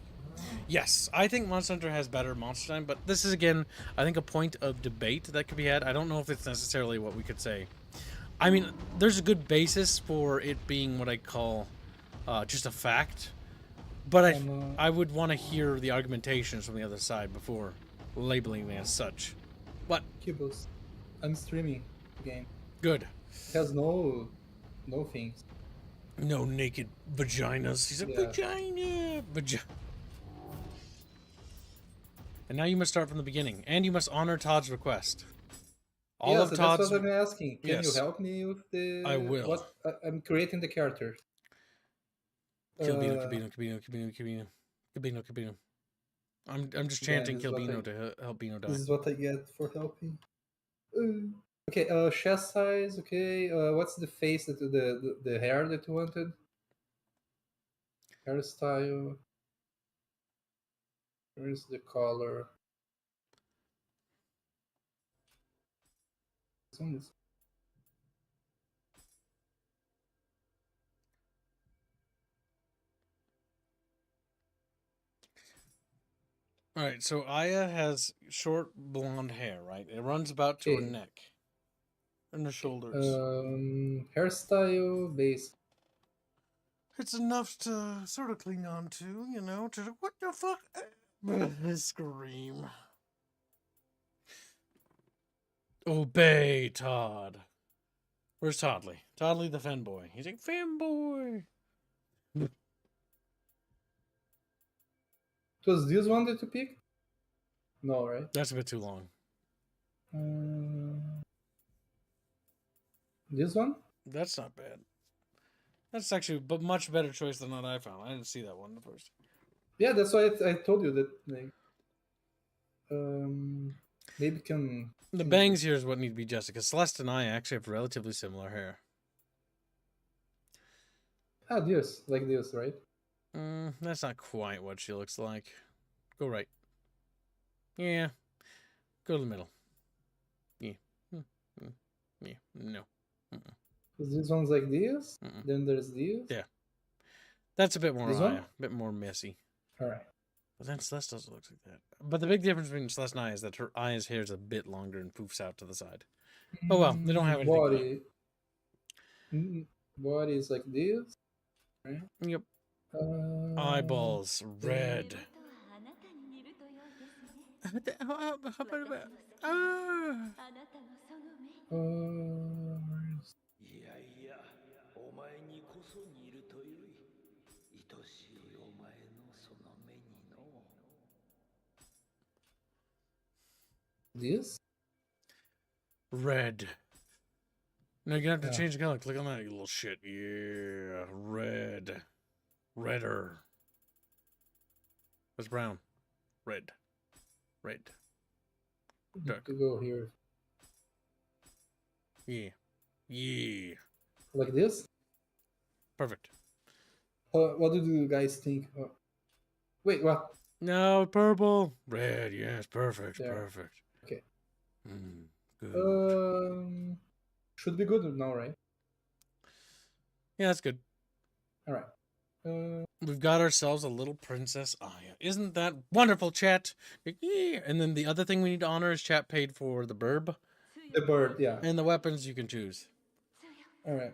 Yes, I think Monster Hunter has better monster design, but this is, again, I think a point of debate that could be had. I don't know if it's necessarily what we could say. I mean, there's a good basis for it being what I call just a fact, but I would want to hear the argumentations from the other side before labeling me as such. What? Kibbles. I'm streaming the game. Good. It has no things. No naked vaginas. He's a vagina. And now you must start from the beginning, and you must honor Todd's request. All of Todd's... That's what I'm asking. Can you Yes. help me with the... I will. What I'm creating the character. Kilbino. I'm just chanting Kilbino to help Bino die. This is what I get for helping. Okay, chest size, okay. What's the face, that the hair that you wanted? Hairstyle. Where's the color? This one is... All right, so Aya has short blonde hair, right? It runs about to her Okay. neck and her shoulders. Hairstyle base. It's enough to sort of cling on to, you know, to what the fuck? Scream. Obey, Todd. Where's Toddley? Toddley the fanboy. He's like, fanboy. It was this one that you picked? No, right? That's a bit too long. This one? That's not bad. That's actually a much better choice than what I found. I didn't see that one the first. Yeah, that's why I told you that. Like, maybe can. The bangs here is what need to be adjusted, because Celeste and I actually have relatively similar hair. Ah, this, like this, right? That's not quite what she looks like. Go right. Yeah. Go to the middle. Yeah. Yeah. No. Because this one's like this. Mm-mm. Then there's this. Yeah. That's a bit more This Aya, one? a bit more messy. All right. But then Celeste doesn't look like that. But the big difference between Celeste and Aya is that her Aya's hair is a bit longer and poofs out to the side. Oh well, they don't have anything. Body. Body is like this. Right? Yep. Eyeballs red. where's- いやいや、お前にこそ似るとよい。愛しいお前のその目にの。this? Red. No, you're gonna have to change the color. Click on that, you little shit. Yeah. Red. Redder. That's brown. Red. Red. Dark. To go here. Yeah. Yeah. Like this? Perfect. What do you guys think? Wait, what? No, purple. Red, yes, perfect. There. Perfect. Okay. Good. Should be good now, right? Yeah, that's good. All right. We've got ourselves a little Princess Aya. Isn't that wonderful, chat? Yeah. And then the other thing we need to honor is chat paid for the burb. The bird, yeah. And the weapons you can choose. All right.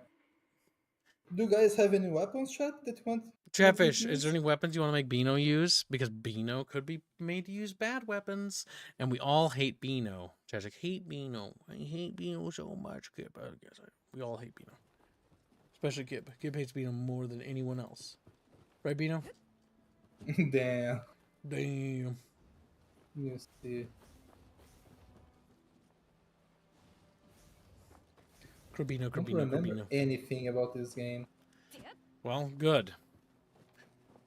Do you guys have any weapons, chat, that you want? Chatfish, is there any weapons you want to make Beano use? Because Beano could be made to use bad weapons. And we all hate Beano. Chat's like, hate Beano. I hate Beano so much, Kip. I guess we all hate Beano. Especially Kip. Kip hates Beano more than anyone else. Right, Beano? Damn. Damn. You see. Crabino, I don't Crabino, remember Crabino. anything about this game. Well, good.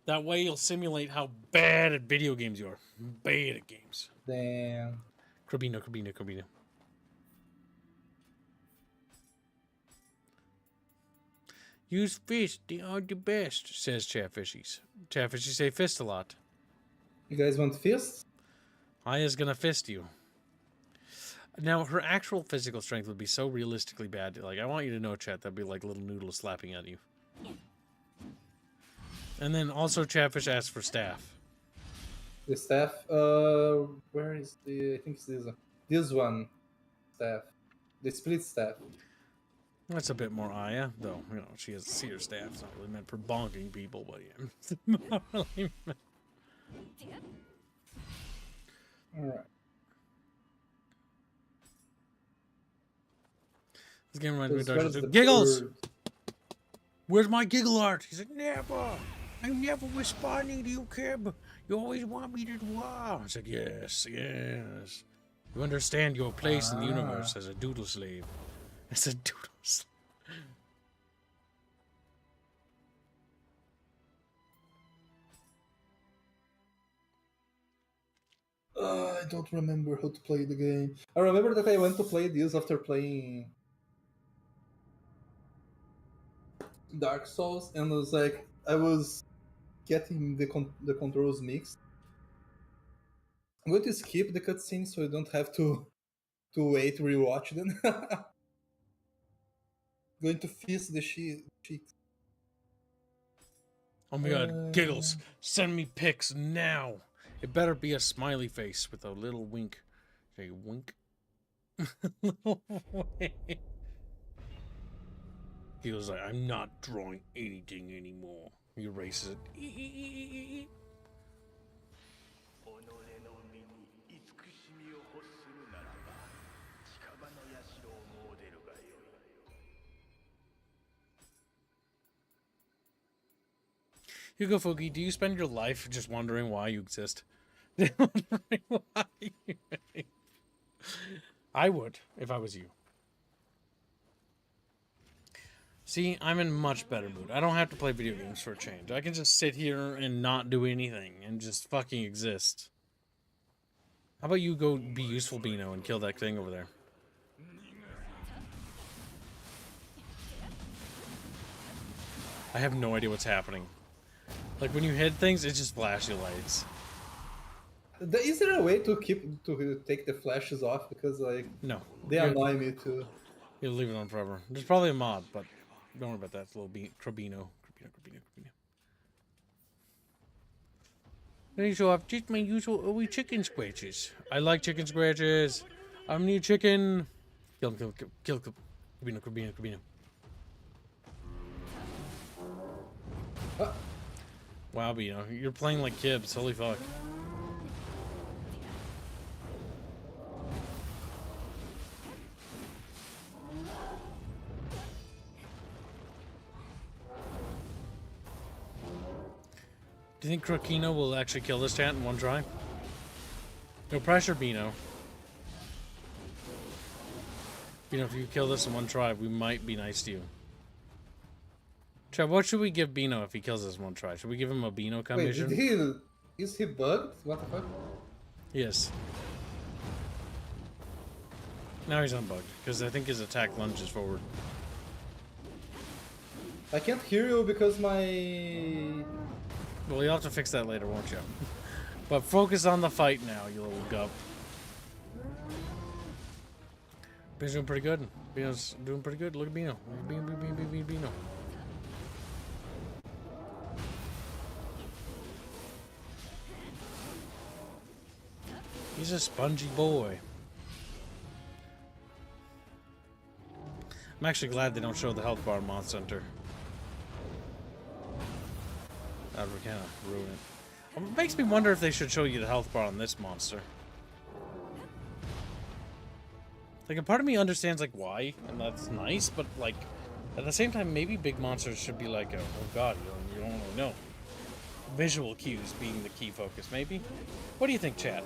That way you'll simulate how bad at video games you are. Bad at games. Damn. Crabino, Crabino, Crabino. Use fist, they are the best, says Chatfishies. Chatfishies say fist a lot. You guys want fists? Aya's gonna fist you. Now, her actual physical strength would be so realistically bad. Like, I want you to know, chat, that'd be like little noodles slapping at you. And then also Chatfish asks for staff. The staff. Where is the? I think it's this one. This one. Staff. The split staff. That's a bit more Aya, though. You know, she has seer staff. It's not really meant for bonking people, but yeah. It's not really meant. All right. This game reminds me of So Dark where's Souls. the Giggles! bird? Where's my giggle art? He's like, never. I'm never responding to you, Kib. You always want me to do wow. I said, yes, yes. You understand your place in the universe as a doodle slave. As a doodle slave. I don't remember how to play the game. I remember that I went to play this after playing Dark Souls, and I was getting the controls mixed. I'm going to skip the cutscenes so I don't have to wait to rewatch them. Going to fist the cheeks. Oh my god, Giggles, send me pics now. It better be a smiley face with a little wink. Say wink. Little wink. He was like, I'm not drawing anything anymore. He erases it. 己の身に慈しみを欲するならば近場の社を詣でるがよい。Hugo Fugi, do you spend your life just wondering why you exist? Wondering why you I would, if I was you. See, I'm in much better mood. I don't have to play video games for a change. I can just sit here and not do anything and just fucking exist. How about you go be useful, Beano, and kill that thing over there? I have no idea what's happening. Like, when you hit things, it just flashes lights. Is there a way to take the flashes off? Because like No. they annoy me too. You'll leave it on forever. There's probably a mod, but don't worry about that. It's a little Crabino. Let me show off just my usual chicken scratches. I like chicken scratches. I'm new chicken. Kill him, kill him. Crabino. Ah. Wow, Bino, you're playing like Kibbs. Holy fuck. Do you think Crokino will actually kill this chat in one try? No pressure, Bino. Bino, if you kill this in one try, we might be nice to you. Chat, what should we give Bino if he kills us in one try? Should we give him a Bino commission? Wait, is he bugged? What the fuck? Yes. Now he's unbugged, because I think his attack lunges forward. I can't hear you because my... Well, you'll have to fix that later, won't you? But focus on the fight now, you little gup. Bino's doing pretty good. Bino's doing pretty good. Look at Bino. Bino. He's a spongy boy. I'm actually glad they don't show the health bar in Monster Hunter. That would kind of ruin it. It makes me wonder if they should show you the health bar on this monster. Like, a part of me understands, like, why, and that's nice, but, like, at the same time, maybe big monsters should be like, oh god, you don't really know. Visual cues being the key focus, maybe? What do you think, chat?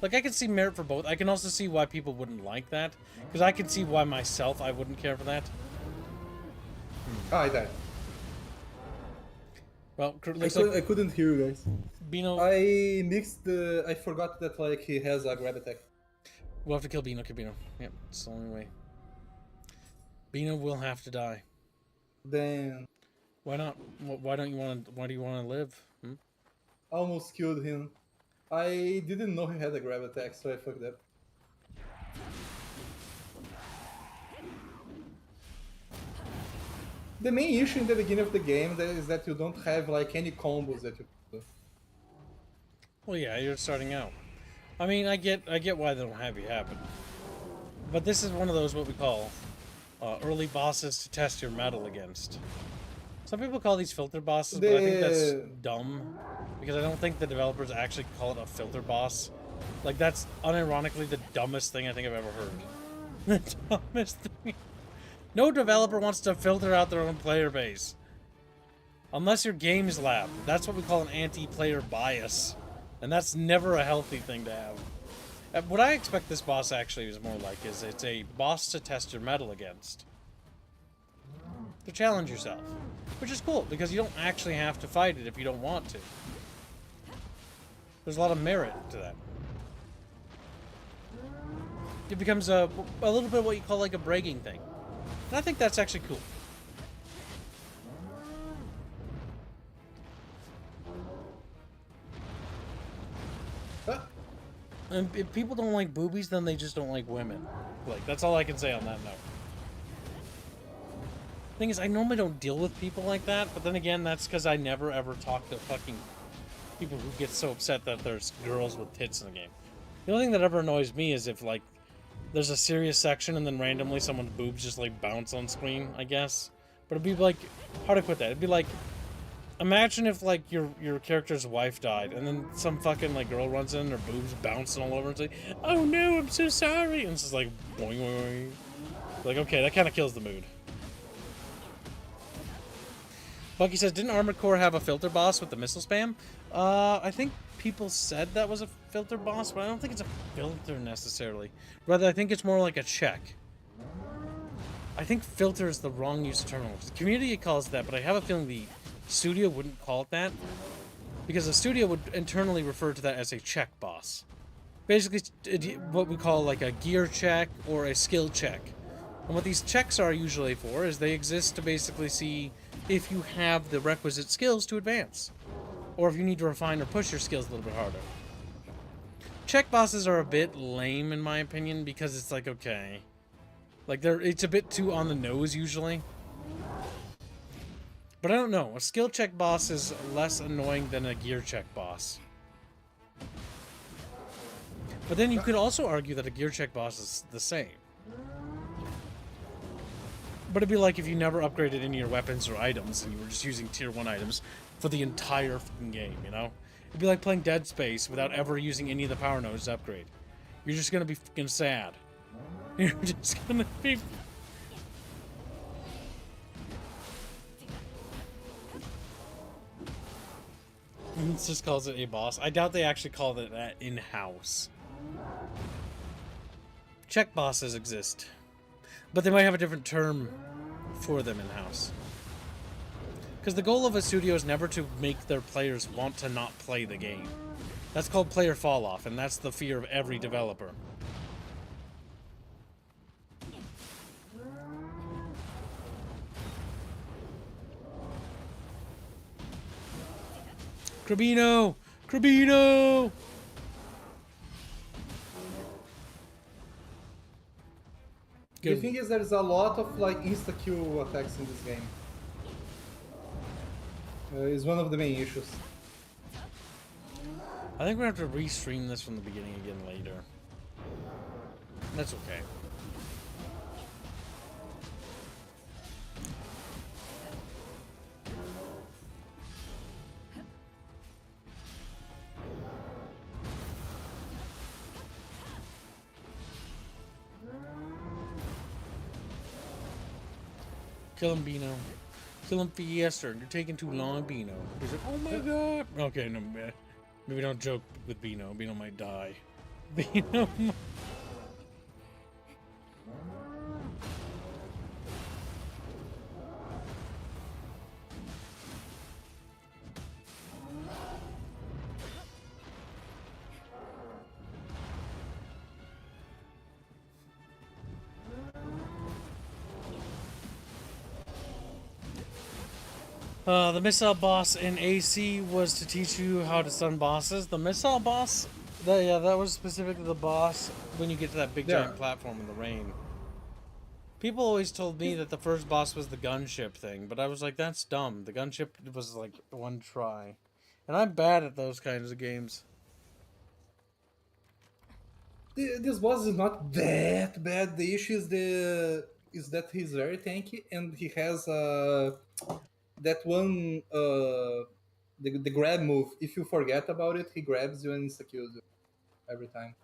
Like, I can see merit for both. I can also see why people wouldn't like that. Because I can see why myself I wouldn't care for that. Oh, I died. Well, looks like I couldn't hear you guys. Bino... I mixed the... I forgot that, like, he has a grab attack. We'll have to kill Bino, Bino. Yep, it's the only way. Bino will have to die. Then... Why not? Why don't you want to... Why do you want to live? Hmm? Almost killed him. I didn't know he had a grab attack, so I fucked up. The main issue in the beginning of the game is that you don't have like any combos that you can do. Well, yeah, you're starting out. I mean, I get why they don't have you happen. But this is one of those what we call early bosses to test your metal against. Some people call these filter bosses, but I think that's dumb. Because I don't think the developers actually call it a filter boss. Like, that's unironically the dumbest thing I think I've ever heard. The dumbest thing. No developer wants to filter out their own player base. Unless you're Games Lab. That's what we call an anti-player bias. And that's never a healthy thing to have. What I expect this boss actually is more like is it's a boss to test your metal against. To challenge yourself. Which is cool, because you don't actually have to fight it if you don't want to. There's a lot of merit to that. It becomes a little bit of what you call like a bragging thing. And I think that's actually cool. And if people don't like boobies, then they just don't like women. Like, that's all I can say on that note. Thing is, I normally don't deal with people like that, but then again, that's because I never ever talk to fucking people who get so upset that there's girls with tits in the game. The only thing that ever annoys me is if, like, there's a serious section and then randomly someone's boobs just, like, bounce on screen, I guess. But it'd be, like, how to put that? It'd be like, imagine if, like, your character's wife died and then some fucking, like, girl runs in and her boobs bouncing all over and it's like, oh no, I'm so sorry. And it's just like, boing, boing, boing. Like, okay, that kind of kills the mood. Bucky says, didn't Armored Core have a filter boss with the missile spam? I think people said that was a filter boss, but I don't think it's a filter necessarily. Rather, I think it's more like a check. I think filter is the wrong use of terminology. The community calls it that, but I have a feeling the studio wouldn't call it that. Because the studio would internally refer to that as a check boss. Basically, what we call like a gear check or a skill check. And what these checks are usually for is they exist to basically see if you have the requisite skills to advance. Or if you need to refine or push your skills a little bit harder. Check bosses are a bit lame in my opinion because it's like, okay. Like, it's a bit too on the nose usually. But I don't know. A skill check boss is less annoying than a gear check boss. But then you could also argue that a gear check boss is the same. But it'd be like if you never upgraded any of your weapons or items and you were just using tier 1 items for the entire fucking game, you know? It'd be like playing Dead Space without ever using any of the power nodes to upgrade. You're just gonna be fucking sad. You're just gonna be... It just calls it a boss. I doubt they actually called it that in-house. Check bosses exist. But they might have a different term for them in-house. Because the goal of a studio is never to make their players want to not play the game. That's called player fall-off, and that's the fear of every developer. Crabino! Crabino! The thing is, there's a lot of like insta-kill attacks in this game. It's one of the main issues. I think we're gonna have to restream this from the beginning again later. That's okay. Kill him, Bino. Kill him, Fiesta. You're taking too long, Bino. He's like, oh my god. Okay, no, maybe don't joke with Bino. Bino might die. Bino might... The missile boss in AC was to teach you how to stun bosses. The missile boss, yeah, that was specifically the boss when you get to that big giant platform in the rain. People always told me that the first boss was the gunship thing, but I was like, that's dumb. The gunship was like one try. And I'm bad at those kinds of games. This boss is not that bad. The issue is that he's very tanky and he has that one the grab move. If you forget about it, he grabs you and insta-kills you every time.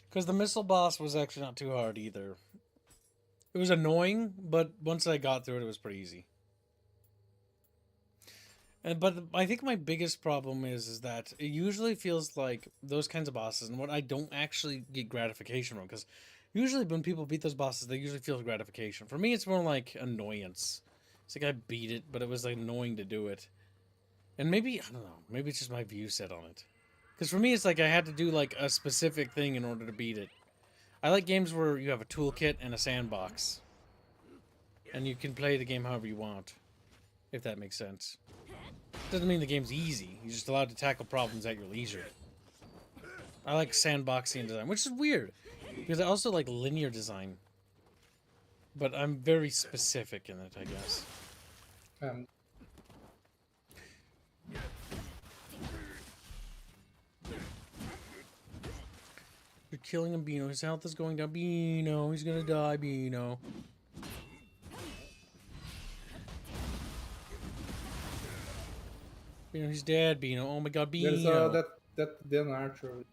Because the missile boss was actually not too hard either. It was annoying, but once I got through it, it was pretty easy. But I think my biggest problem is that it usually feels like those kinds of bosses, and what I don't actually get gratification from, because usually when people beat those bosses, they usually feel gratification. For me, it's more like annoyance. It's like I beat it, but it was like annoying to do it. And maybe, I don't know, maybe it's just my view set on it. Because for me, it's like I had to do like a specific thing in order to beat it. I like games where you have a toolkit and a sandbox. And you can play the game however you want. If that makes sense. Doesn't mean the game's easy. You're just allowed to tackle problems at your leisure. I like sandboxing design, which is weird. Because I also like linear design. But I'm very specific in it, I guess. You're killing him, Beano. His health is going down. Beano, he's gonna die, Beano. Beano, he's dead, Beano. Oh my god, There's Beano. that Dan Archer.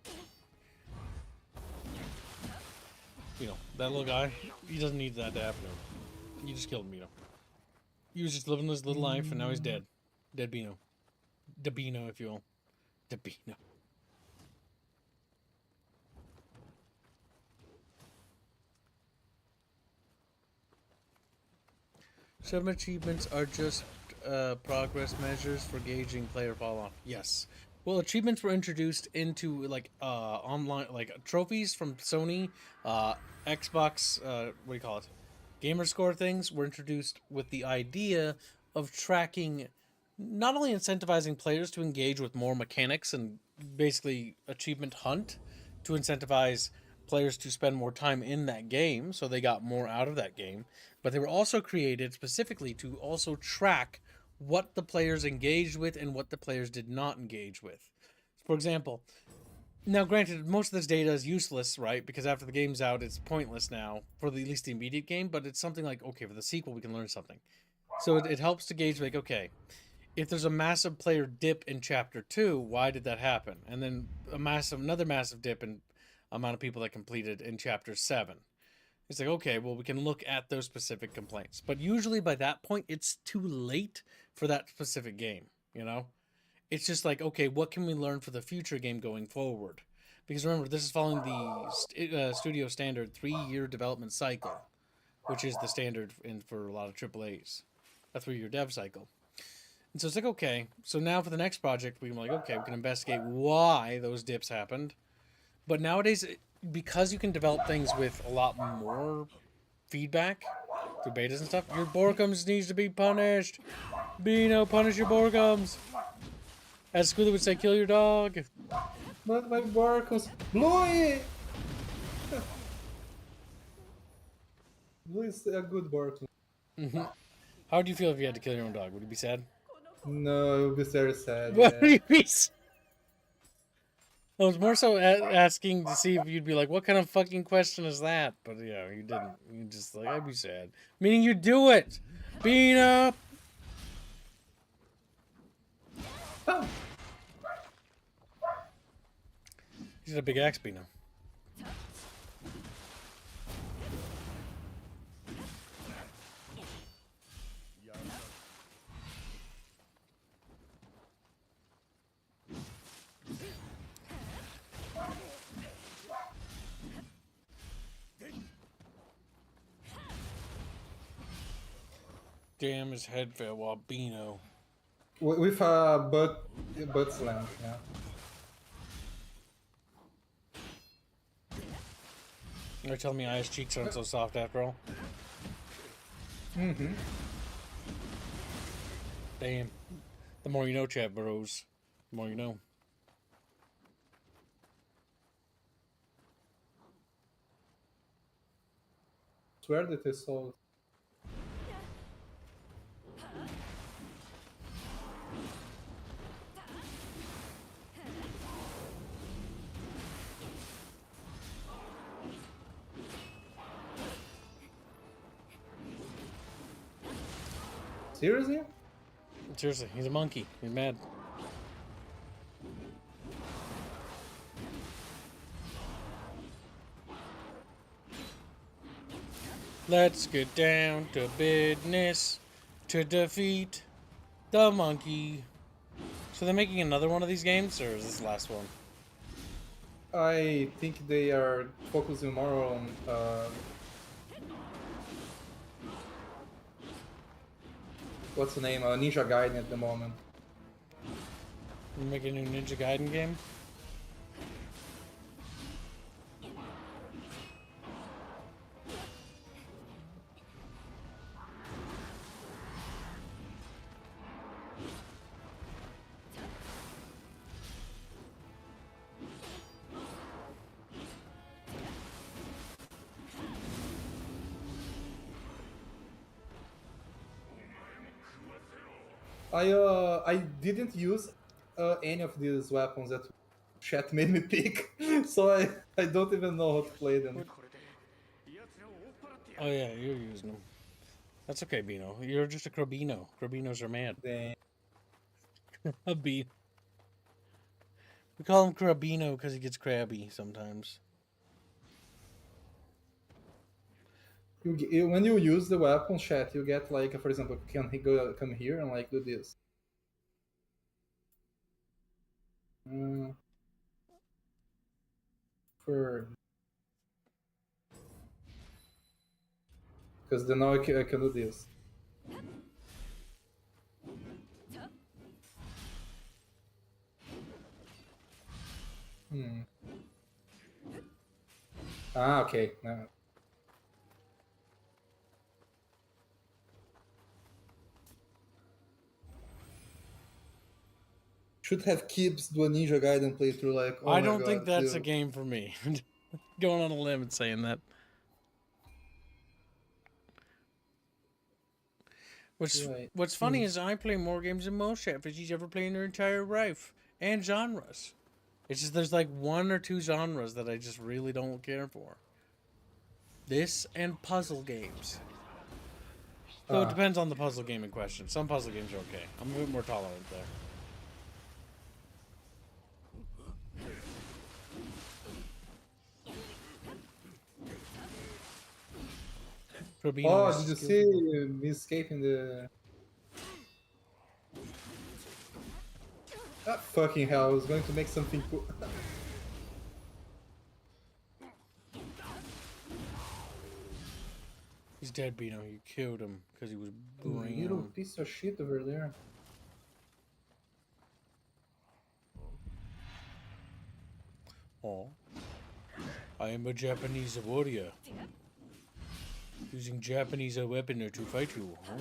Beano, that little guy, he doesn't need that to happen to him. You just killed him, Beano. He was just living his little life, and now he's dead. Dead Beano. Dabino, if you will. Dabino. Some achievements are just progress measures for gauging player follow-on. Yes. Well, achievements were introduced into like online, like trophies from Sony, Xbox. What do you call it? Gamer score things were introduced with the idea of tracking, not only incentivizing players to engage with more mechanics and basically achievement hunt, to incentivize players to spend more time in that game so they got more out of that game, but they were also created specifically to also track what the players engaged with and what the players did not engage with. For example, now granted, most of this data is useless, right? Because after the game's out, it's pointless now for at least the immediate game, but it's something like, okay, for the sequel, we can learn something. So it helps to gauge, like, okay, if there's a massive player dip in chapter 2, why did that happen? And then another massive dip in amount of people that completed in chapter 7. It's like, okay, well, we can look at those specific complaints. But usually by that point, it's too late for that specific game, you know? It's just like, okay, what can we learn for the future game going forward? Because remember, this is following the studio standard 3-year development cycle, which is the standard for a lot of AAAs, a 3-year dev cycle. And so it's like, okay, so now for the next project, we can like, okay, we can investigate why those dips happened. But nowadays, because you can develop things with a lot more feedback through betas and stuff, your Borkums needs to be punished. Beano, punish your Borkums. As Squeaky would say, kill your dog. But my Barkos. Bluey! Bluey is a good Barkos. How would you feel if you had to kill your own dog? Would you be sad? No, it would be very sad. What would Yeah. you be? I was more so asking to see if you'd be like, what kind of fucking question is that? But yeah, you didn't. You just like, I'd be sad. Meaning you do it. Bean up. Oh. He's a big axe, Beano. Damn, his head fell while Beano. With a butt slam, yeah. You're telling me Aya's cheeks aren't so soft after all? Mm-hmm. Damn. The more you know, chat bros. The more you know. Swear that it's all. Seriously? Seriously, he's a monkey. He's mad. Let's get down to business to defeat the monkey. So they're making another one of these games, or is this the last one? I think they are focusing more on what's the name? Ninja Gaiden at the moment. They're making a new Ninja Gaiden game? I didn't use any of these weapons that chat made me pick, so I don't even know how to play them. Oh yeah, you're using them. That's okay, Beano. You're just a Crabino. Crabinos are mad. Then A bee. We call him Crabino because he gets crabby sometimes. when you use the weapon chat, you get like, for example, can he come here and like do this? For because then now I can do this. Ah, okay. Now. Should have Kibbs do a Ninja Gaiden playthrough like. Oh I my don't God, think that's a dude. game for me. Going on a limb and saying that. Right. What's funny is I play more games than most Chatfishies ever play in their entire life. And genres. It's just there's like one or two genres that I just really don't care for. This and puzzle games. So it depends on the puzzle game in question. Some puzzle games are okay. I'm a bit more tolerant there. Crabino Oh, is did you skilled see people. me escaping the? Ah, fucking hell! I was going to make something cool. He's dead, Bino. You killed him because he was booing Little him. piece of shit over there. Oh. I am a Japanese warrior. Using Japanese weapon to fight you. Oh.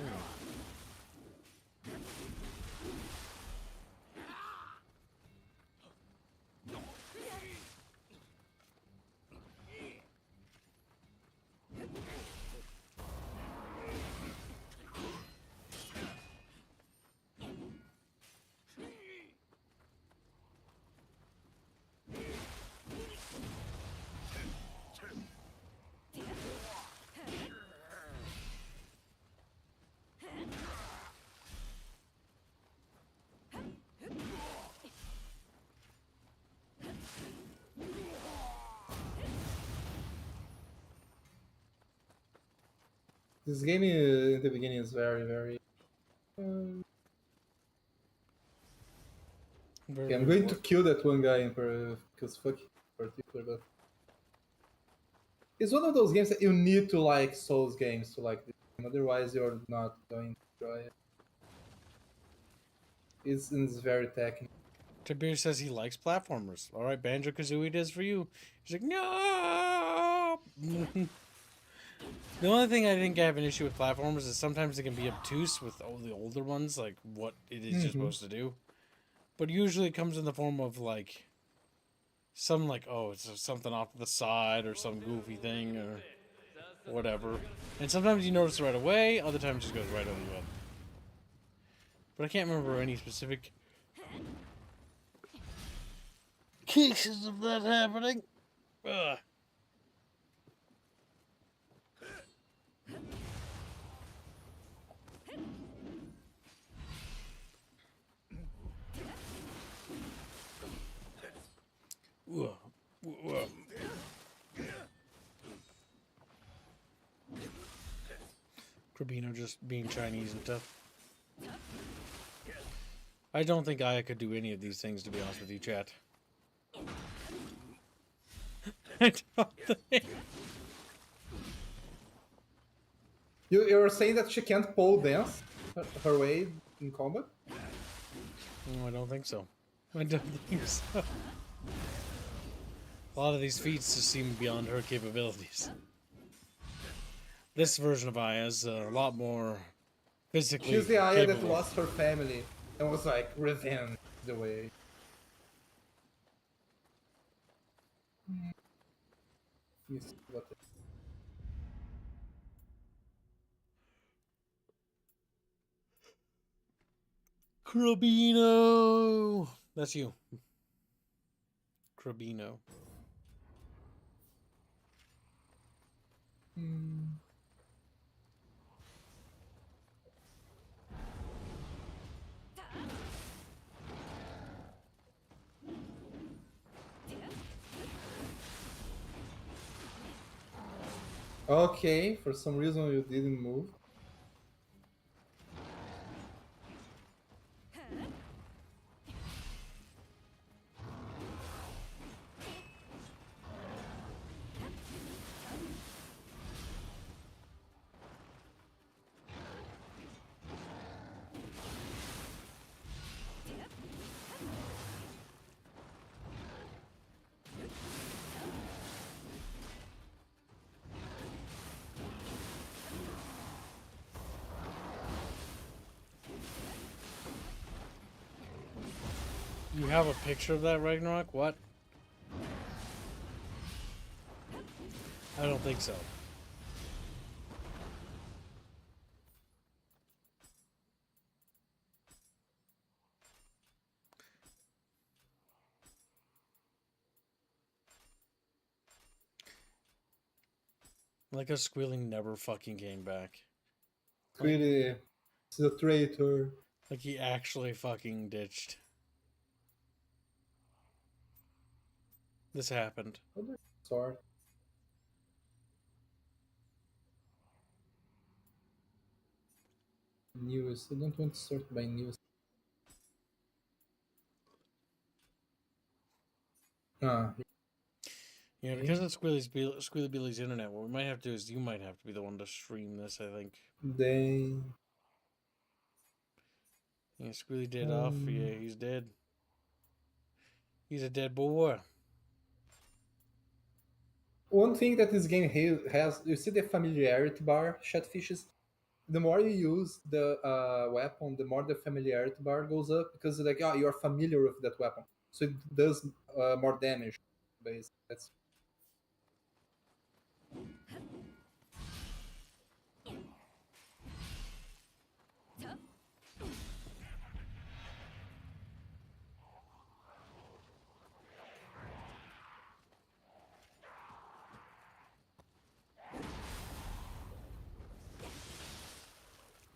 This game in the beginning is very, very. Okay, I'm going to kill that one guy because fuck him in particular, but it's one of those games that you need to like Souls games to like this game, otherwise you're not going to enjoy it. It's very technical. Tabir says he likes platformers. All right, Banjo Kazooie it is for you. He's like, no. The only thing I think I have an issue with platformers is sometimes they can be obtuse with all the older ones, like what it is you're supposed to do. But usually it comes in the form of like some like, oh, it's something off to the side or some goofy thing or whatever. And sometimes you notice it right away, other times it just goes right over your head. But I can't remember any specific cases of that happening. Ugh. Crabino just being Chinese and stuff. I don't think I could do any of these things, to be honest with you, chat. I don't think. You're saying that she can't pole dance her way in combat? No, I don't think so. I don't think so. A lot of these feats just seem beyond her capabilities. This version of Aya is a lot more physically She's the Aya that capable. lost her family and was like, revenge the way. What the... Crabino! That's you. Crabino. Hmm. Okay, for some reason you didn't move. You have a picture of that, Ragnarok? What? I don't think so. Like a squealing never fucking came back. Really, it's a traitor. Like he actually fucking ditched. This happened. How do I sort? News. I don't want to sort by news. Ah, Yeah, because of Squealy Billy's internet, what we might have to do is you might have to be the one to stream this, I think. they. Yeah, Squealy dead off. Yeah, he's dead. He's a dead boy. One thing that this game has, you see the familiarity bar, Chatfishes. The more you use the weapon, the more the familiarity bar goes up because like you're familiar with that weapon, so it does more damage. Basically, that's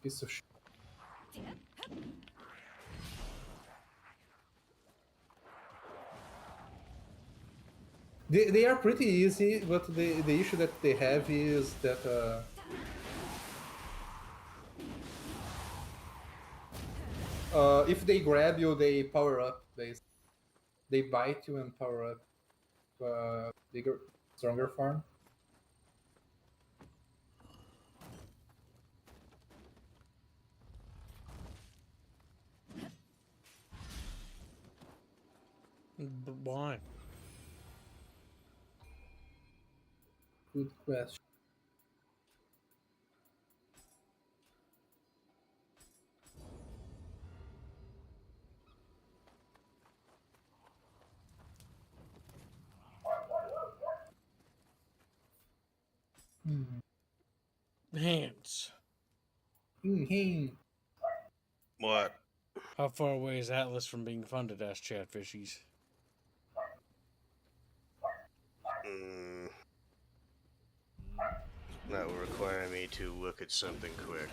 piece of shit. They are pretty easy, but the issue that they have is that if they grab you, they power up. They bite you and power up to a bigger, stronger form. Why? Good question. Hands. Hey. What? How far away is Atlas from being funded? Asked Chatfishies. That will require me to look at something quick.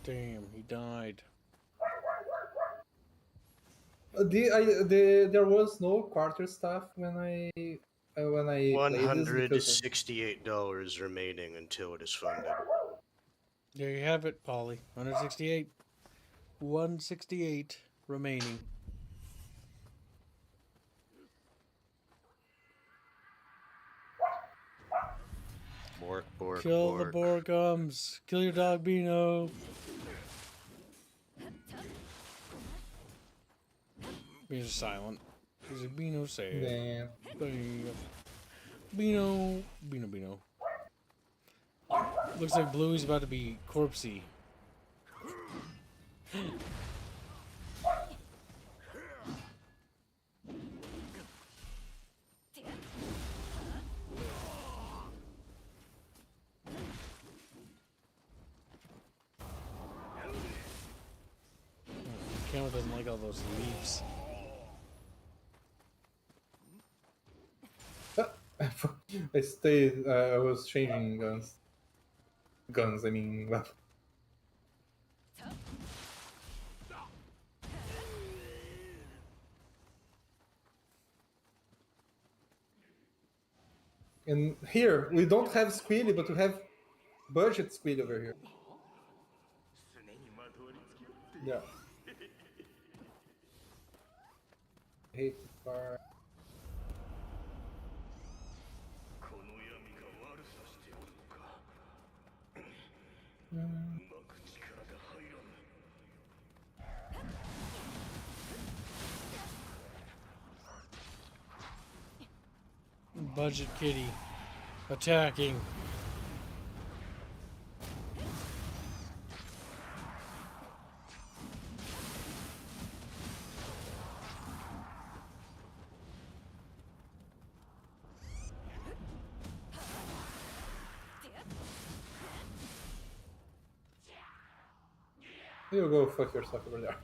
Damn, he died. There was no quarter stuff when I played this because $168 remaining until it is funded. There you have it, Polly. 168. 168 remaining. Bork, bork, Kill the bork. Borgums. Kill your dog, Beano. He's silent. He's a Beano sad. damn. Damn. Beano. Beano. Looks like Bluey's about to be corpsey. camera doesn't like all those leaps. I stayed. I was changing guns. I mean. And here we don't have Squealy, but we have budget Squealy over here. Yeah. I hate this car. Budget kitty. Attacking. You go fuck yourself over there.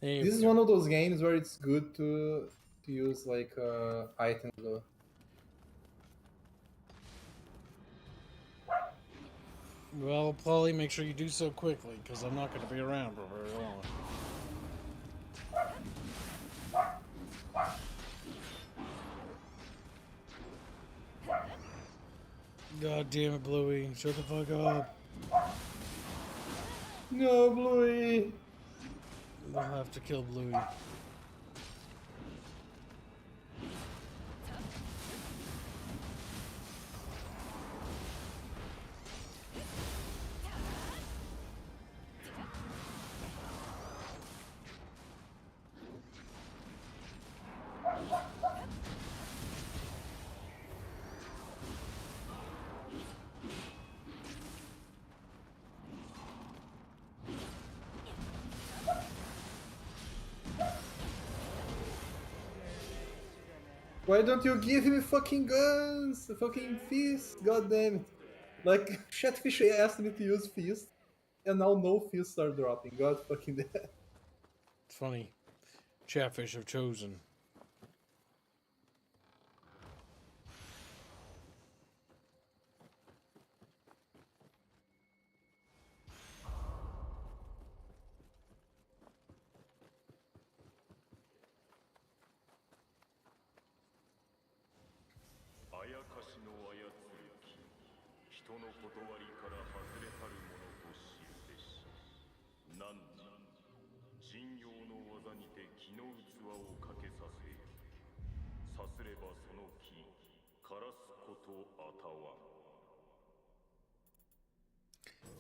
There This we is go. one of those games where it's good to use like items. Well, Polly, make sure you do so quickly, because I'm not going to be around for very long. God damn it, Bluey. Shut the fuck up. No, Bluey. We'll have to kill Bluey. Why don't you give him fucking guns? Fucking fist? God damn it. Like, Chatfish asked me to use fist, and now no fists are dropping. God fucking damn. It's funny. Chatfish have chosen.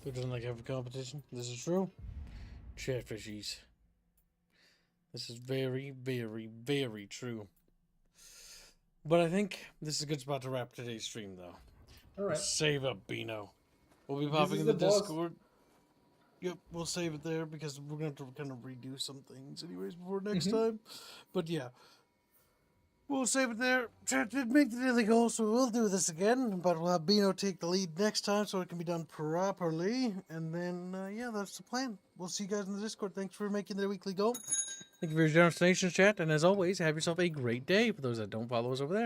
Who doesn't like having competition? This is true. Chatfishies. This is very, very, very true. But I think this is a good spot to wrap today's stream, though. Alright. Save up, Beano. We'll be This popping is in the the boss. Discord. Yep, we'll save it there because we're going to have to kind of redo some things anyways before next time. But yeah. We'll save it there. Chat did make the daily goal, so we'll do this again. But we'll have Beano take the lead next time so it can be done properly. And then, yeah, that's the plan. We'll see you guys in the Discord. Thanks for making the weekly goal. Thank you for your generous donations, chat. And as always, have yourself a great day. For those that don't follow us over there.